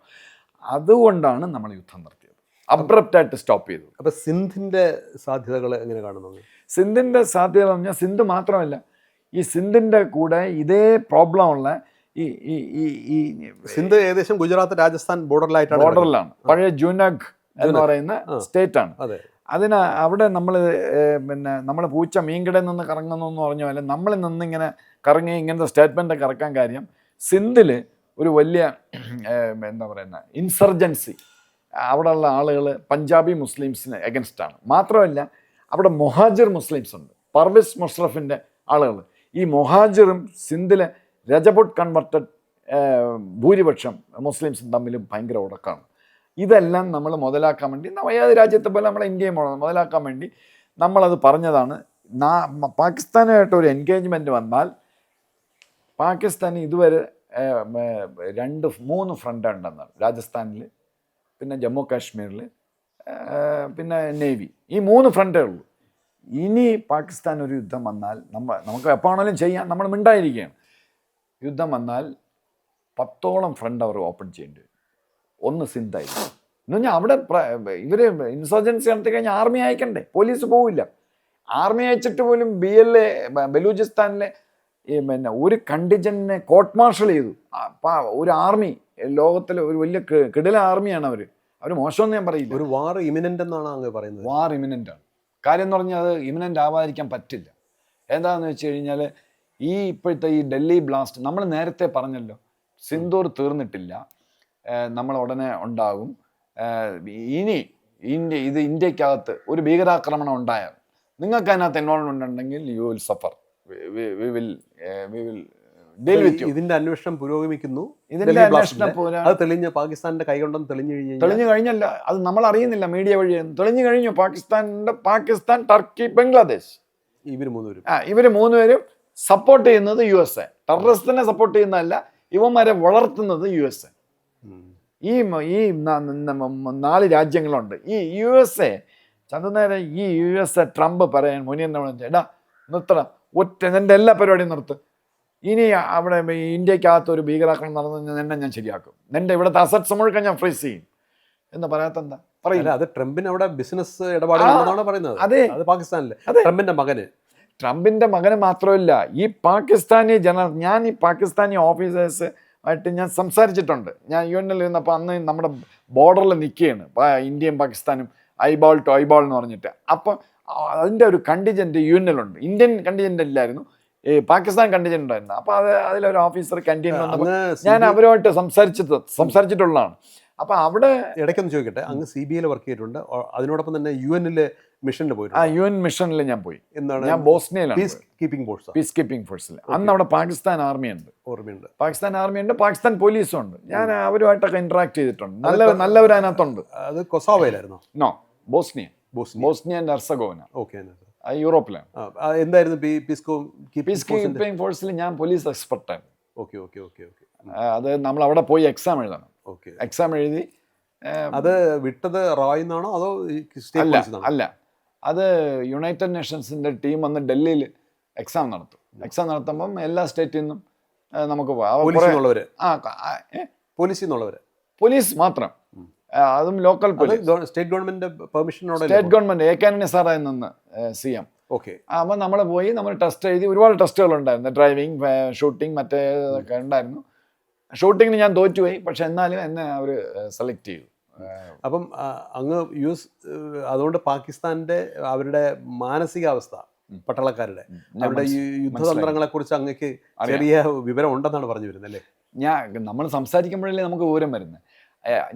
അതുകൊണ്ടാണ് നമ്മൾ യുദ്ധം നടത്തിയത്, അബ്രപ്റ്റായിട്ട് സ്റ്റോപ്പ് ചെയ്തു. അപ്പോൾ സിന്ധിൻ്റെ സാധ്യതകൾ എങ്ങനെ കാണുന്നു? സിന്ധിൻ്റെ സാധ്യത എന്ന് പറഞ്ഞാൽ സിന്ധ് മാത്രമല്ല, ഈ സിന്ധിൻ്റെ കൂടെ ഇതേ പ്രോബ്ലം ഉള്ള ഈ സിന്ധ് ഏകദേശം ഗുജറാത്ത് രാജസ്ഥാൻ ബോർഡറിലാണ്. പഴയ ജൂനഗ് എന്ന് പറയുന്ന സ്റ്റേറ്റാണ്. അവിടെ നമ്മൾ പൂച്ച മീൻകിടയിൽ നിന്ന് കറങ്ങുന്നു എന്ന് പറഞ്ഞ പോലെ നമ്മളിൽ നിന്നിങ്ങനെ കറങ്ങി ഇങ്ങനത്തെ സ്റ്റേറ്റ്മെൻ്റ് ഒക്കെ ഇറക്കാൻ കാര്യം, സിന്ധിൽ ഒരു വലിയ എന്താ പറയുന്ന ഇൻസർജൻസി അവിടെയുള്ള ആളുകൾ പഞ്ചാബി മുസ്ലിംസിന് എഗൻസ്റ്റാണ്. മാത്രമല്ല അവിടെ മൊഹാജിർ മുസ്ലിംസ് ഉണ്ട്, പർവേസ് മുഷറഫിൻ്റെ ആളുകൾ. ഈ മൊഹാജിറും സിന്ധിലെ രജപുട്ട് കൺവെർട്ടഡ് ഭൂരിപക്ഷം മുസ്ലിംസും തമ്മിലും ഭയങ്കര ഉടക്കാണ്. ഇതെല്ലാം നമ്മൾ മുതലാക്കാൻ വേണ്ടി ഏത് രാജ്യത്തെ പോലെ നമ്മളെ ഇന്ത്യയും മുതലാക്കാൻ വേണ്ടി നമ്മളത് പറഞ്ഞതാണ്. പാകിസ്ഥാനുമായിട്ട് ഒരു എൻഗേജ്മെൻറ്റ് വന്നാൽ പാകിസ്ഥാൻ ഇതുവരെ 2-3 ഫ്രണ്ട് ഉണ്ടെന്നാണ്. രാജസ്ഥാനിൽ, പിന്നെ ജമ്മു കാശ്മീരിൽ, പിന്നെ നേവി. ഈ 3 ഫ്രണ്ടേ ഉള്ളൂ. ഇനി പാകിസ്ഥാൻ ഒരു യുദ്ധം വന്നാൽ നമുക്ക് എപ്പോഴാണെങ്കിലും ചെയ്യാം, നമ്മൾ മിണ്ടായിരിക്കുകയാണ്. യുദ്ധം വന്നാൽ 10ഓളം ഫ്രണ്ട് അവർ ഓപ്പൺ ചെയ്യേണ്ടി വരും. ഒന്ന് സിന്ധായിരിക്കും എന്ന് പറഞ്ഞാൽ അവിടെ ഇവർ ഇൻസർജൻസി നടത്തി കഴിഞ്ഞാൽ ആർമി അയക്കണ്ടേ, പോലീസ് പോവില്ല. ആർമി അയച്ചിട്ട് പോലും ബലൂചിസ്ഥാനിലെ പിന്നെ ഒരു കണ്ടിജന്റിനെ കോർട്ട് മാർഷൽ ചെയ്തു. ഒരു ആർമി, ലോകത്തിലെ ഒരു വലിയ കിടില ആർമിയാണ് അവർ മോശമെന്ന് ഞാൻ പറയില്ല. ഒരു വാർ ഇമിനൻ്റ് എന്നാണ് അങ്ങ് പറയുന്നത്. വാർ ഇമിനൻ്റ് ആണ്. കാര്യം എന്ന് പറഞ്ഞാൽ അത് ഇമിനൻ്റ് ആവാതിരിക്കാൻ പറ്റില്ല. എന്താണെന്ന് വെച്ച് കഴിഞ്ഞാൽ ഇപ്പോഴത്തെ ഈ ഡൽഹി ബ്ലാസ്റ്റ് നമ്മൾ നേരത്തെ പറഞ്ഞല്ലോ, സിന്ദൂർ തീർന്നിട്ടില്ല, നമ്മൾ ഉടനെ ഉണ്ടാകും. ഇനി ഇന്ത്യക്കകത്ത് ഒരു ഭീകരാക്രമണം ഉണ്ടായാൽ നിങ്ങൾക്ക് അതിനകത്ത് ഇൻവോൾവ്മെന്റ് ഉണ്ടെങ്കിൽ യു വിൽ സഫർ. ഇതിന്റെ അന്വേഷണം പുരോഗമിക്കുന്നു. ഇതിന്റെ അന്വേഷണം അത് തെളിഞ്ഞ പാകിസ്ഥാന്റെ കൈകൊണ്ടെന്ന് തെളിഞ്ഞു കഴിഞ്ഞല്ല, അത് നമ്മൾ അറിയുന്നില്ല, മീഡിയ വഴി തെളിഞ്ഞു കഴിഞ്ഞു. പാകിസ്ഥാൻ, ടർക്കി, ബംഗ്ലാദേശ് ഇവര് മൂന്നുപേരും സപ്പോർട്ട് ചെയ്യുന്നത് USA. ടെററിസ്റ്റിനെ സപ്പോർട്ട് ചെയ്യുന്നതല്ല, ഇവന്മാരെ വളർത്തുന്നത് USA. ഈ 4 രാജ്യങ്ങളുണ്ട്. ഈ USA ചന്ദ്രനേരം ഈ USA ട്രംപ് പറയാൻ മുനിയൻ എടാ നിർത്തണം, നിന്റെ എല്ലാ പരിപാടിയും നിർത്ത്. ഇനി അവിടെ ഇന്ത്യക്കകത്ത് ഒരു ഭീകരാക്രമണം നടന്നു നിന്നെ ഞാൻ ശരിയാക്കും, നിന്റെ ഇവിടുത്തെ അസറ്റ്സ് മുഴുവൻ ഞാൻ ഫ്രീസ് ചെയ്യും എന്ന് പറയാത്ത എന്താ പറയില്ല. അത് ട്രംപിന് അവിടെ ബിസിനസ് ഇടപാടുകളാണ് പറയുന്നത്. അതെ, അത് പാകിസ്ഥാനിലെ ട്രംപിന്റെ മകന് മാത്രമല്ല ഈ പാകിസ്ഥാനി ഞാൻ ഈ പാകിസ്ഥാനി ഓഫീസേഴ്സ് ആയിട്ട് ഞാൻ സംസാരിച്ചിട്ടുണ്ട്. ഞാൻ UN ഇരുന്നപ്പോൾ അന്ന് നമ്മുടെ ബോർഡറിൽ നിൽക്കുകയാണ്, ഇന്ത്യയും പാകിസ്ഥാനും ഐബോൾ ടു ഐബോൾ എന്ന് പറഞ്ഞിട്ട്. അപ്പോൾ അതിൻ്റെ ഒരു കണ്ടിജൻറ്റ് UN ഇന്ത്യൻ കണ്ടിജൻറ്റ് ഇല്ലായിരുന്നു, ഈ പാകിസ്ഥാൻ കണ്ടിജൻറ്റ് ഉണ്ടായിരുന്നു. അപ്പോൾ അതിലൊരു ഓഫീസർ ക്യാൻറ്റീൻ വന്നപ്പോൾ ഞാൻ അവരുമായിട്ട് സംസാരിച്ചിട്ടുള്ളതാണ്. അപ്പോൾ അവിടെ ഇടയ്ക്കൊന്ന് ചോദിക്കട്ടെ, അങ്ങ് CBI വർക്ക് ചെയ്തിട്ടുണ്ട്, അതിനോടൊപ്പം തന്നെ UN മിഷനിൽ പോയിട്ട്? UN മിഷനിൽ ഞാൻ പോയി. എന്താണ്, ഞാൻ ബോസ്നിയയിലാണ്, പീസ് കീപ്പിംഗ് ഫോഴ്സിൽ. അന്ന് അവിടെ പാകിസ്ഥാൻ ആർമിയുണ്ട്, പാകിസ്ഥാൻ പോലീസും ഉണ്ട്. ഞാൻ അവരുമായിട്ടൊക്കെ ഇന്ററാക്ട് ചെയ്തിട്ടുണ്ട്. നല്ലവർ അതിനകത്തുണ്ട്. അത് കൊസോവയിലായിരുന്നു? No, Bosnia and Herzegovina. യൂറോപ്പിലാണ്. എന്തായിരുന്നു പീസ് കീപ്പിംഗ് ഫോഴ്സിൽ ഞാൻ പോലീസ് എക്സ്പെർട്ടായിരുന്നു. ഓക്കെ. അത് നമ്മൾ അവിടെ പോയി എക്സാം എഴുതണം. എക്സാം എഴുതി അത് വിട്ടത് റോയിൽ നിന്നാണോ അതോ? അല്ല, അത് യുണൈറ്റഡ് നേഷൻസിന്റെ ടീം വന്ന് ഡൽഹിയിൽ എക്സാം നടത്തും. എക്സാം നടത്തുമ്പം എല്ലാ സ്റ്റേറ്റിൽ നിന്നും നമുക്ക് പോലീസ് മാത്രം, അതും ലോക്കൽ പോലീസ്, സ്റ്റേറ്റ് ഗവൺമെന്റ് പെർമിഷനോടെ, സ്റ്റേറ്റ് ഗവൺമെന്റ് AK നിസാറായി നിന്ന് CM. അപ്പോൾ നമ്മൾ പോയി, നമ്മൾ ടെസ്റ്റ് എഴുതി. ഒരുപാട് ടെസ്റ്റുകൾ ഉണ്ടായിരുന്നു, ഡ്രൈവിംഗ്, ഷൂട്ടിംഗ്, മറ്റേതൊക്കെ ഉണ്ടായിരുന്നു. ഷൂട്ടിങ്ങിന് ഞാൻ തോറ്റുപോയി, പക്ഷെ എന്നാലും എന്നെ അവർ സെലക്ട് ചെയ്തു. അപ്പം അങ്ങ് അതുകൊണ്ട് പാകിസ്ഥാന്റെ അവരുടെ മാനസികാവസ്ഥ, പട്ടാളക്കാരുടെ അവരുടെ യുദ്ധതന്ത്രങ്ങളെ കുറിച്ച് അങ്ങക്ക് ചെറിയ വിവരം ഉണ്ടെന്നാണ് പറഞ്ഞു വരുന്നത് അല്ലേ? നമ്മൾ സംസാരിക്കുമ്പോഴല്ലേ നമുക്ക് വിവരം വരുന്നത്.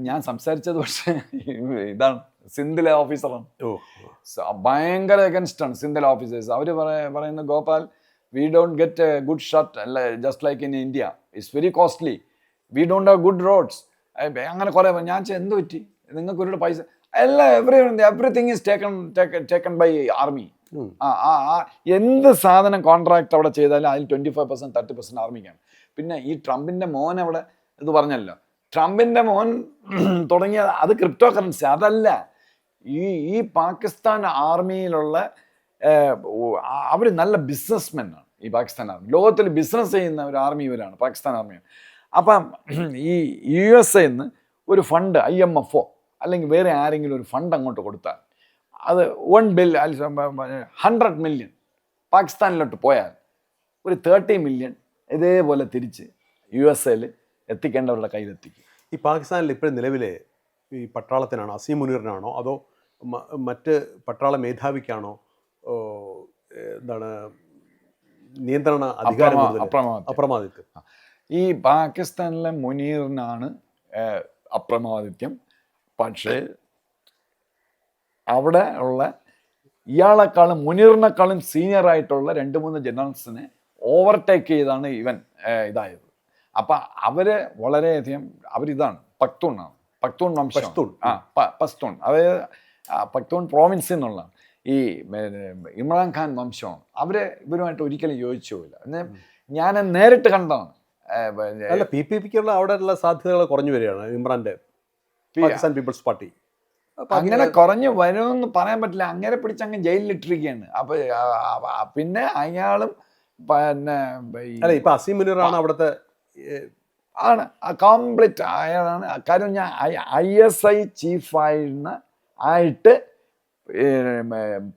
ഞാൻ സംസാരിച്ചത് പക്ഷേ ഇതാണ്, സിന്ധിലെ ഓഫീസറാണ്. ഭയങ്കര അഗൻസ്റ്റ് ആണ് സിന്ധിലെ ഓഫീസേഴ്സ്. അവർ പറയുന്ന, Gopal, we don't get a good shot just like in India. It's very costly. We don't have good roads. അങ്ങനെ കുറേ. ഞാൻ എന്ത് പറ്റി, നിങ്ങൾക്ക് ഒരു പൈസ everything is taken by army. എന്ത് സാധനം കോൺട്രാക്ട് അവിടെ ചെയ്താലും അതിൽ 25% 30% ആർമിക്കാണ്. പിന്നെ ഈ ട്രംപിന്റെ മോൻ അവിടെ ഇത് പറഞ്ഞല്ലോ, ട്രംപിന്റെ മോൻ തുടങ്ങിയ അത് ക്രിപ്റ്റോ കറൻസി. അതല്ല, ഈ പാകിസ്ഥാൻ ആർമിയിലുള്ള അവർ നല്ല ബിസിനസ്മെന്നാണ്. ഈ പാകിസ്ഥാൻ ആർമി ലോകത്തിൽ ബിസിനസ് ചെയ്യുന്ന ഒരു ആർമി ഇവരാണ്, പാകിസ്ഥാൻ ആർമിയാണ്. അപ്പം ഈ USA ഒരു ഫണ്ട്, IMF അല്ലെങ്കിൽ വേറെ ആരെങ്കിലും ഒരു ഫണ്ട് അങ്ങോട്ട് കൊടുത്താൽ അത് $100 million പാകിസ്ഥാനിലോട്ട് പോയാൽ ഒരു 30 million ഇതേപോലെ തിരിച്ച് USA എത്തിക്കേണ്ടവരുടെ കയ്യിലെത്തിക്കും. ഈ പാകിസ്ഥാനിൽ ഇപ്പോഴും നിലവിലെ ഈ പട്ടാളത്തിനാണോ, അസീം മുനീറിനാണോ, അതോ മറ്റ് പട്ടാള മേധാവിക്കാണോ എന്താണ് നിയന്ത്രണ അധികാരം? അപ്രമാദിത്വം. ഈ പാകിസ്ഥാനിലെ മുനീറിനാണ് അപ്രമാദിത്യം. പക്ഷേ അവിടെ ഉള്ള ഇയാളെക്കാളും മുനീറിനേക്കാളും സീനിയർ ആയിട്ടുള്ള 2-3 ജനറൽസിനെ ഓവർടേക്ക് ചെയ്താണ് ഇവൻ ഇതായത്. അപ്പം അവര് വളരെയധികം അവരിതാണ് പക്തൂണാണ്, പക്തൂൺ വംശം, പസ്തൂൺ, അതായത് പക്തൂൺ പ്രോവിൻസിൽ നിന്നുള്ള ഈ ഇമ്രാൻഖാൻ വംശമാണ്. അവര് ഇവരുമായിട്ട് ഒരിക്കലും യോജിച്ചു പോയില്ല. ഞാൻ നേരിട്ട് കണ്ടതാണ്. അല്ല, PPPക്കുള്ള അവിടെയുള്ള സാധ്യതകൾ കുറഞ്ഞു വരികയാണ്. ഇമ്രാന്റെ പാകിസ്ഥാൻ പീപ്പിൾസ് പാർട്ടി അങ്ങനെ കുറഞ്ഞു വരുമെന്ന് പറയാൻ പറ്റില്ല. അങ്ങനെ പിടിച്ചങ്ങ് ജയിലിലിട്ടിരിക്കുകയാണ്. അപ്പൊ പിന്നെ അയാളും പിന്നെ അല്ല, ഇപ്പൊ അസീം മുനീറാണ് അവിടുത്തെ ആണ് കംപ്ലീറ്റ് അയാളാണ്. കാര്യം ഞാൻ ISI ചീഫായിരുന്ന ആയിട്ട്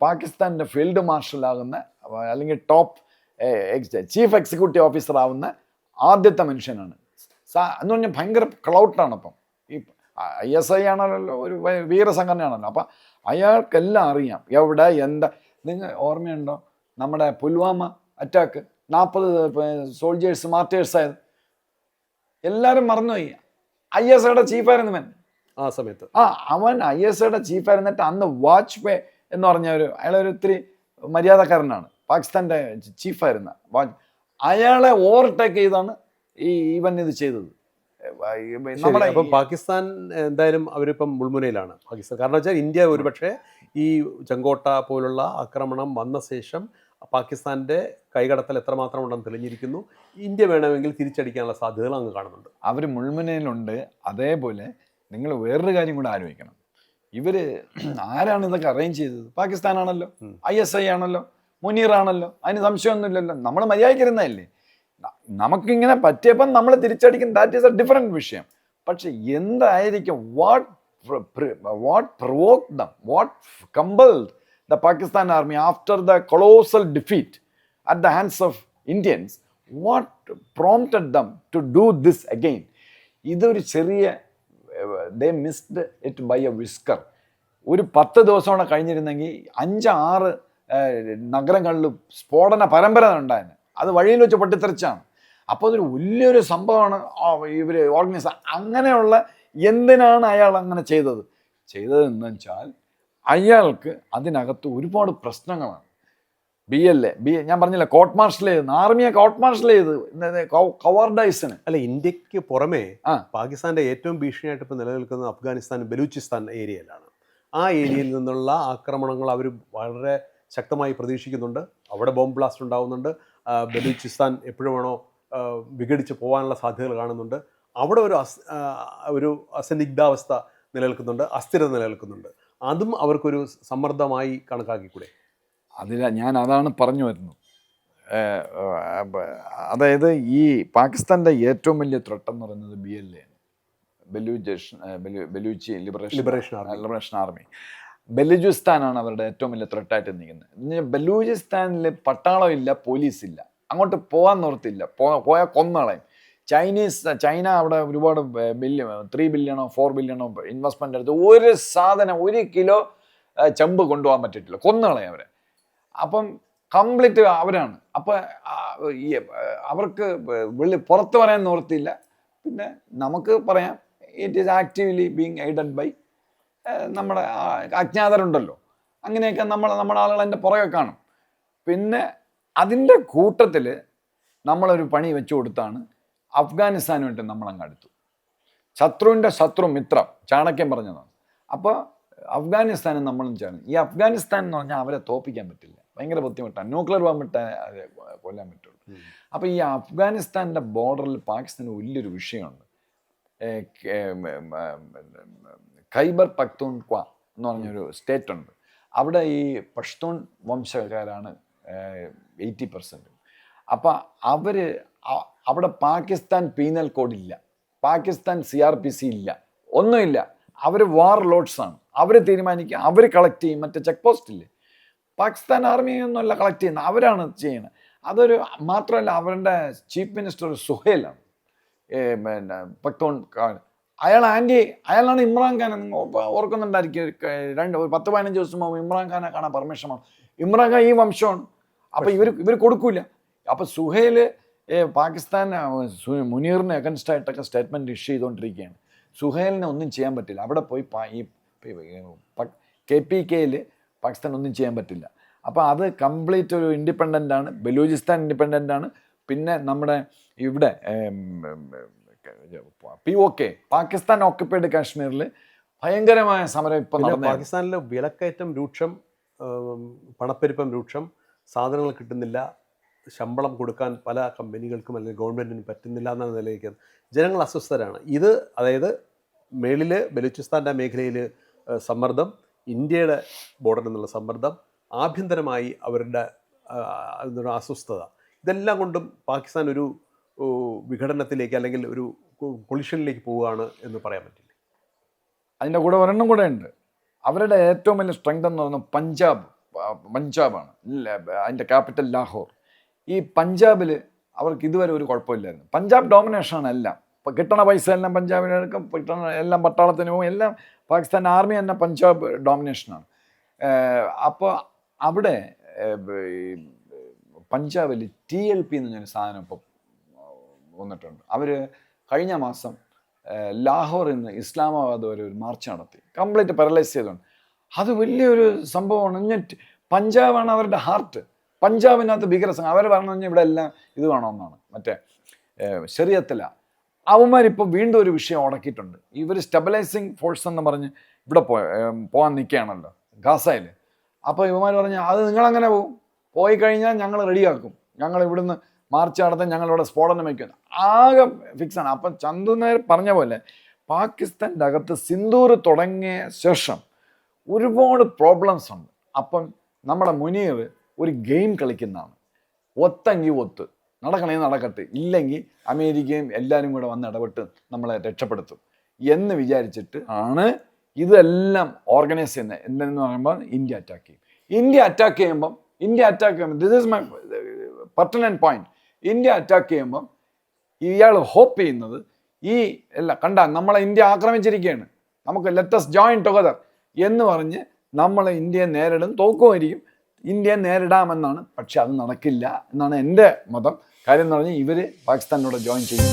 പാകിസ്ഥാൻ്റെ ഫീൽഡ് മാർഷലാകുന്ന അല്ലെങ്കിൽ ടോപ്പ് ചീഫ് എക്സിക്യൂട്ടീവ് ഓഫീസർ ആവുന്ന ആദ്യത്തെ മനുഷ്യനാണ്. എന്ന് പറഞ്ഞാൽ ഭയങ്കര ക്ലൗട്ടാണ്. അപ്പം ഈ ISI ആണല്ലോ, ഒരു വീരസംഘടനയാണല്ലോ. അപ്പം അയാൾക്കെല്ലാം അറിയാം എവിടെ എന്താ. നിങ്ങൾ ഓർമ്മയുണ്ടോ നമ്മുടെ പുൽവാമ അറ്റാക്ക്, 40 സോൾജേഴ്സ് മാർട്ടേഴ്സായത്? എല്ലാവരും മറന്നുപോയി. ISIയുടെ ചീഫായിരുന്നു ആ സമയത്ത്. അവൻ ISIയുടെ ചീഫായിരുന്നിട്ട് അന്ന് വാജ്പേയി എന്ന് പറഞ്ഞ അയാളൊരു ഇത്തിരി മര്യാദക്കാരനാണ്, പാകിസ്ഥാൻ്റെ ചീഫായിരുന്ന. അയാളെ ഓവർടേക്ക് ചെയ്താണ് ഇവൻ ഇത് ചെയ്തത്. നമ്മുടെ പാകിസ്ഥാൻ എന്തായാലും അവരിപ്പം മുൾമുനയിലാണ് പാകിസ്ഥാൻ. കാരണം വെച്ചാൽ ഇന്ത്യ ഒരുപക്ഷെ ഈ ചെങ്കോട്ട പോലുള്ള ആക്രമണം വന്ന ശേഷം പാകിസ്ഥാൻ്റെ കൈകടത്തൽ എത്രമാത്രം ഉണ്ടെന്ന് തെളിഞ്ഞിരിക്കുന്നു. ഇന്ത്യ വേണമെങ്കിൽ തിരിച്ചടിക്കാനുള്ള സാധ്യതകൾ അങ്ങ് കാണുന്നുണ്ട്. അവർ മുൾമുനയിലുണ്ട്. അതേപോലെ നിങ്ങൾ വേറൊരു കാര്യം കൂടെ ആലോചിക്കണം. ഇവര് ആരാണ് ഇതൊക്കെ അറേഞ്ച് ചെയ്തത്? പാകിസ്ഥാനാണല്ലോ, ISI ആണല്ലോ, മുനീറാണല്ലോ. അതിന് സംശയമൊന്നുമില്ലല്ലോ. നമ്മൾ മര്യാദയ്ക്കിരുന്നതല്ലേ. നമുക്കിങ്ങനെ പറ്റിയപ്പം നമ്മൾ തിരിച്ചടിക്കും. ദാറ്റ് ഈസ് എ ഡിഫറെൻറ്റ് വിഷയം. പക്ഷെ എന്തായിരിക്കും what provoked dum, what compelled the Pakistan army after the colossal defeat at the hands of Indians, what prompted them to do this again? ഇതൊരു ചെറിയ they missed it by a whisker. ഒരു 10 ദിവസം കഴിഞ്ഞിരുന്നെങ്കിൽ 5-6 നഗരങ്ങളിൽ സ്ഫോടന പരമ്പര ഉണ്ടായിരുന്നു. അത് വഴിയിൽ വെച്ച് പൊട്ടിത്തെറിച്ചാണ്. അപ്പോൾ അതൊരു വലിയൊരു സംഭവമാണ് ഇവർ ഓർഗനൈസ്. അങ്ങനെയുള്ള എന്തിനാണ് അയാൾ അങ്ങനെ ചെയ്തതെന്ന് വെച്ചാൽ അയാൾക്ക് അതിനകത്ത് ഒരുപാട് പ്രശ്നങ്ങളാണ്. BLA ഞാൻ പറഞ്ഞില്ല, കോർട്ട് മാർഷൽ ചെയ്ത്, ആർമിയെ കോർട്ട് മാർഷൽ ചെയ്ത് കവാർഡൈസിന്. അല്ല, ഇന്ത്യക്ക് പുറമെ പാകിസ്ഥാന്റെ ഏറ്റവും ഭീഷണിയായിട്ട് ഇപ്പോൾ നിലനിൽക്കുന്നത് അഫ്ഗാനിസ്ഥാൻ ബലൂചിസ്ഥാൻ ഏരിയയിലാണ്. ആ ഏരിയയിൽ നിന്നുള്ള ആക്രമണങ്ങൾ അവർ വളരെ ശക്തമായി പ്രതീക്ഷിക്കുന്നുണ്ട്. അവിടെ ബോംബ് ബ്ലാസ്റ്റ് ഉണ്ടാകുന്നുണ്ട്. ബലൂചിസ്ഥാൻ എപ്പോഴും വേണോ വിഘടിച്ച് പോകാനുള്ള സാധ്യതകൾ കാണുന്നുണ്ട്. അവിടെ ഒരു അസന്നിഗ്ധാവസ്ഥ നിലനിൽക്കുന്നുണ്ട്, അസ്ഥിരത നിലനിൽക്കുന്നുണ്ട്. അതും അവർക്കൊരു സമ്മർദ്ദമായി കണക്കാക്കിക്കൂടെ? ഞാൻ അതാണ് പറഞ്ഞു വരുന്നത്. അതായത് ഈ പാകിസ്ഥാൻ്റെ ഏറ്റവും വലിയ ത്രെട്ട് എന്ന് പറയുന്നത് BLA ആണ്, ബലൂച്ചി ലിബറേഷൻ ആർമി. ബലൂചിസ്ഥാനാണ് അവരുടെ ഏറ്റവും വലിയ ത്രെട്ടായിട്ട് നിൽക്കുന്നത്. ബലൂചിസ്ഥാനിൽ പട്ടാളമില്ല, പോലീസില്ല, അങ്ങോട്ട് പോകാൻ നിർത്തില്ല. പോയാൽ കൊന്നളയും. ചൈന അവിടെ ഒരുപാട് $3 ബില്യണോ 4 ബില്യണോ ഇൻവെസ്റ്റ്മെൻ്റ് എടുത്ത് ഒരു സാധനം 1 കിലോ ചെമ്പ് കൊണ്ടുപോകാൻ പറ്റിയിട്ടില്ല, കൊന്നുകളയും അവരെ. അപ്പം കംപ്ലീറ്റ് അവരാണ്. അപ്പം അവർക്ക് പുറത്ത് പറയാൻ നിവൃത്തിയില്ല. പിന്നെ നമുക്ക് പറയാം, it is actively being aided by നമ്മുടെ അജ്ഞാതരുണ്ടല്ലോ. അങ്ങനെയൊക്കെ നമ്മുടെ ആളുകൾ എൻ്റെ പുറകെ കാണും. പിന്നെ അതിൻ്റെ കൂട്ടത്തിൽ നമ്മളൊരു പണി വെച്ചു കൊടുത്താണ് അഫ്ഗാനിസ്ഥാനുമായിട്ട് നമ്മളങ്ങ് അടുത്തു. ശത്രുവിൻ്റെ ശത്രു മിത്രം, ചാണക്യൻ പറഞ്ഞതാണ്. അപ്പോൾ അഫ്ഗാനിസ്ഥാനും നമ്മളും ചേർന്ന്. ഈ അഫ്ഗാനിസ്ഥാൻ എന്ന് പറഞ്ഞാൽ അവരെ തോൽപ്പിക്കാൻ പറ്റില്ല, ഭയങ്കര ബുദ്ധിമുട്ടാണ്. ന്യൂക്ലിയർ ബോംബിട്ട് കൊല്ലാൻ പറ്റുള്ളൂ. അപ്പോൾ ഈ അഫ്ഗാനിസ്ഥാൻ്റെ ബോർഡറിൽ പാകിസ്ഥാന് വലിയൊരു വിഷയമുണ്ട്. ഖൈബർ പഖ്തൂൺഖ്വ എന്ന് പറഞ്ഞൊരു സ്റ്റേറ്റ് ഉണ്ട്. അവിടെ ഈ പഷ്തൂൺ വംശക്കാരാണ് 80%. അപ്പം അവിടെ പാകിസ്ഥാൻ പീനൽ കോഡില്ല, പാകിസ്ഥാൻ CRPC ഇല്ല, ഒന്നുമില്ല. അവർ വാർ ലോഡ്സാണ്. അവർ തീരുമാനിക്കുക, അവർ കളക്ട് ചെയ്യും. മറ്റേ ചെക്ക് പോസ്റ്റില്ലേ, പാകിസ്ഥാൻ ആർമിയൊന്നുമല്ല കളക്ട് ചെയ്യുന്നത്, അവരാണ് ചെയ്യുന്നത്. അതൊരു മാത്രമല്ല, അവരുടെ ചീഫ് മിനിസ്റ്റർ സുഹേലാണ്, പിന്നെ പക്തൂൺ. അയാളാണ് ഇമ്രാൻഖാൻ. ഓർക്കുന്നുണ്ടായിരിക്കും, 10-15 ദിവസം മുമ്പ് ഇമ്രാൻഖാനെ കാണാൻ പെർമിഷൻ വേണം. ഇമ്രാൻഖാൻ ഈ വംശമാണ്. അപ്പം ഇവർ കൊടുക്കൂല. അപ്പം സുഹേൽ പാകിസ്ഥാൻ മുനീറിന് അഗൻസ്റ്റായിട്ടൊക്കെ സ്റ്റേറ്റ്മെൻറ്റ് ഇഷ്യൂ ചെയ്തുകൊണ്ടിരിക്കുകയാണ്. സുഹൈലിനെ ഒന്നും ചെയ്യാൻ പറ്റില്ല. അവിടെ പോയി KPK-യിൽ പാകിസ്ഥാൻ ഒന്നും ചെയ്യാൻ പറ്റില്ല. അപ്പോൾ അത് കംപ്ലീറ്റ് ഒരു ഇൻഡിപെൻഡൻ്റ് ആണ്. ബലൂചിസ്ഥാൻ ഇൻഡിപെൻഡൻ്റ് ആണ്. പിന്നെ നമ്മുടെ ഇവിടെ POK, പാകിസ്ഥാൻ ഓക്കുപ്പൈഡ് കാശ്മീരിൽ ഭയങ്കരമായ സമരം ഇപ്പം നടന്നു. പാകിസ്ഥാനിലെ വിലക്കയറ്റം രൂക്ഷം, പണപ്പെരുപ്പം രൂക്ഷം, സാധനങ്ങൾ കിട്ടുന്നില്ല, ശമ്പളം കൊടുക്കാൻ പല കമ്പനികൾക്കും അല്ലെങ്കിൽ ഗവൺമെൻറ്റിനും പറ്റുന്നില്ല എന്ന നിലയിലേക്ക് ജനങ്ങൾ അസ്വസ്ഥരാണ്. ഇത് അതായത് മേളിൽ ബലൂചിസ്ഥാൻ്റെ മേഖലയിൽ സമ്മർദ്ദം, ഇന്ത്യയുടെ ബോർഡറിൽ നിന്നുള്ള സമ്മർദ്ദം, ആഭ്യന്തരമായി അവരുടെ അസ്വസ്ഥത, ഇതെല്ലാം കൊണ്ടും പാകിസ്ഥാൻ ഒരു വിഘടനത്തിലേക്ക് അല്ലെങ്കിൽ ഒരു കൊളിഷനിലേക്ക് പോവുകയാണ് എന്ന് പറയാൻ പറ്റില്ല. അതിൻ്റെ കൂടെ ഒരെണ്ണം കൂടെ ഉണ്ട്. അവരുടെ ഏറ്റവും വലിയ സ്ട്രെങ്ത് എന്ന് പറയുന്നത് പഞ്ചാബാണ്. അതിൻ്റെ ക്യാപിറ്റൽ ലാഹോർ. ഈ പഞ്ചാബിൽ അവർക്ക് ഇതുവരെ ഒരു കുഴപ്പമില്ലായിരുന്നു. പഞ്ചാബ് ഡോമിനേഷനാണ് എല്ലാം. ഇപ്പോൾ കിട്ടണ പൈസ എല്ലാം പഞ്ചാബിനെടുക്കും, കിട്ടണ എല്ലാം പട്ടാളത്തിന് പോകും, എല്ലാം പാകിസ്ഥാൻ ആർമി തന്നെ പഞ്ചാബ് ഡോമിനേഷനാണ്. അപ്പോൾ അവിടെ പഞ്ചാബിൽ TLP എന്ന് പറഞ്ഞൊരു സാധനം ഇപ്പോൾ വന്നിട്ടുണ്ട്. അവർ കഴിഞ്ഞ മാസം ലാഹോറിൽ നിന്ന് ഇസ്ലാമാബാദ് വരെ ഒരു മാർച്ച് നടത്തി, കംപ്ലീറ്റ് പാരലൈസ് ചെയ്തുകൊണ്ട്. അത് വലിയൊരു സംഭവമാണ്. പഞ്ചാബാണ് അവരുടെ ഹാർട്ട്. പഞ്ചാബിനകത്ത് ഭീകരസംഘം അവർ പറഞ്ഞു കഴിഞ്ഞാൽ ഇവിടെ എല്ലാം ഇത് വേണമെന്നാണ്, മറ്റേ ശരീഅത്തില. അവന്മാരിപ്പോൾ വീണ്ടും ഒരു വിഷയം ഉടക്കിയിട്ടുണ്ട്. ഇവർ സ്റ്റെബിലൈസിങ് ഫോഴ്സ് എന്ന് പറഞ്ഞ് ഇവിടെ പോകാൻ നിൽക്കുകയാണല്ലോ ഗാസയിൽ. അപ്പോൾ ഇവന്മാർ പറഞ്ഞാൽ അത് നിങ്ങളങ്ങനെ പോയി കഴിഞ്ഞാൽ ഞങ്ങൾ റെഡിയാക്കും, ഞങ്ങൾ ഇവിടുന്ന് മാർച്ച് നടത്താൻ ഞങ്ങളിവിടെ സ്ഫോടനം വയ്ക്കും, ആകെ ഫിക്സാണ്. അപ്പം ചന്തു നായർ പറഞ്ഞ പോലെ പാകിസ്ഥാൻ്റെ അകത്ത് സിന്ദൂർ തുടങ്ങിയ ശേഷം ഒരുപാട് പ്രോബ്ലംസ് ഉണ്ട്. അപ്പം നമ്മുടെ മുനീർ ഒരു ഗെയിം കളിക്കുന്നതാണ്. ഒത്തെങ്കിൽ ഒത്ത്, നടക്കണമെങ്കിൽ നടക്കട്ടെ, ഇല്ലെങ്കിൽ അമേരിക്കയും എല്ലാവരും കൂടെ വന്ന് ഇടപെട്ട് നമ്മളെ രക്ഷപ്പെടുത്തും എന്ന് വിചാരിച്ചിട്ട് ആണ് ഇതെല്ലാം ഓർഗനൈസ് ചെയ്യുന്നത്. എന്തെന്ന് പറയുമ്പോൾ ഇന്ത്യ അറ്റാക്ക് ചെയ്യും. ഇന്ത്യ അറ്റാക്ക് ചെയ്യുമ്പം this is my pertinent point. India attack ചെയ്യുമ്പം ഇയാൾ ഹോപ്പ് ചെയ്യുന്നത് നമ്മളെ ഇന്ത്യ ആക്രമിച്ചിരിക്കുകയാണ്, നമുക്ക് ലെറ്റസ് ജോയിൻ ടുഗദർ എന്ന് പറഞ്ഞ് നമ്മളെ ഇന്ത്യയെ നേരിടും, തോക്കുമായിരിക്കും, ഇന്ത്യയെ നേരിടാമെന്നാണ്. പക്ഷെ അത് നടക്കില്ല എന്നാണ് എൻ്റെ മതം. കാര്യം എന്ന് പറഞ്ഞാൽ ഇവർ പാകിസ്ഥാനോട് ജോയിൻ ചെയ്യും.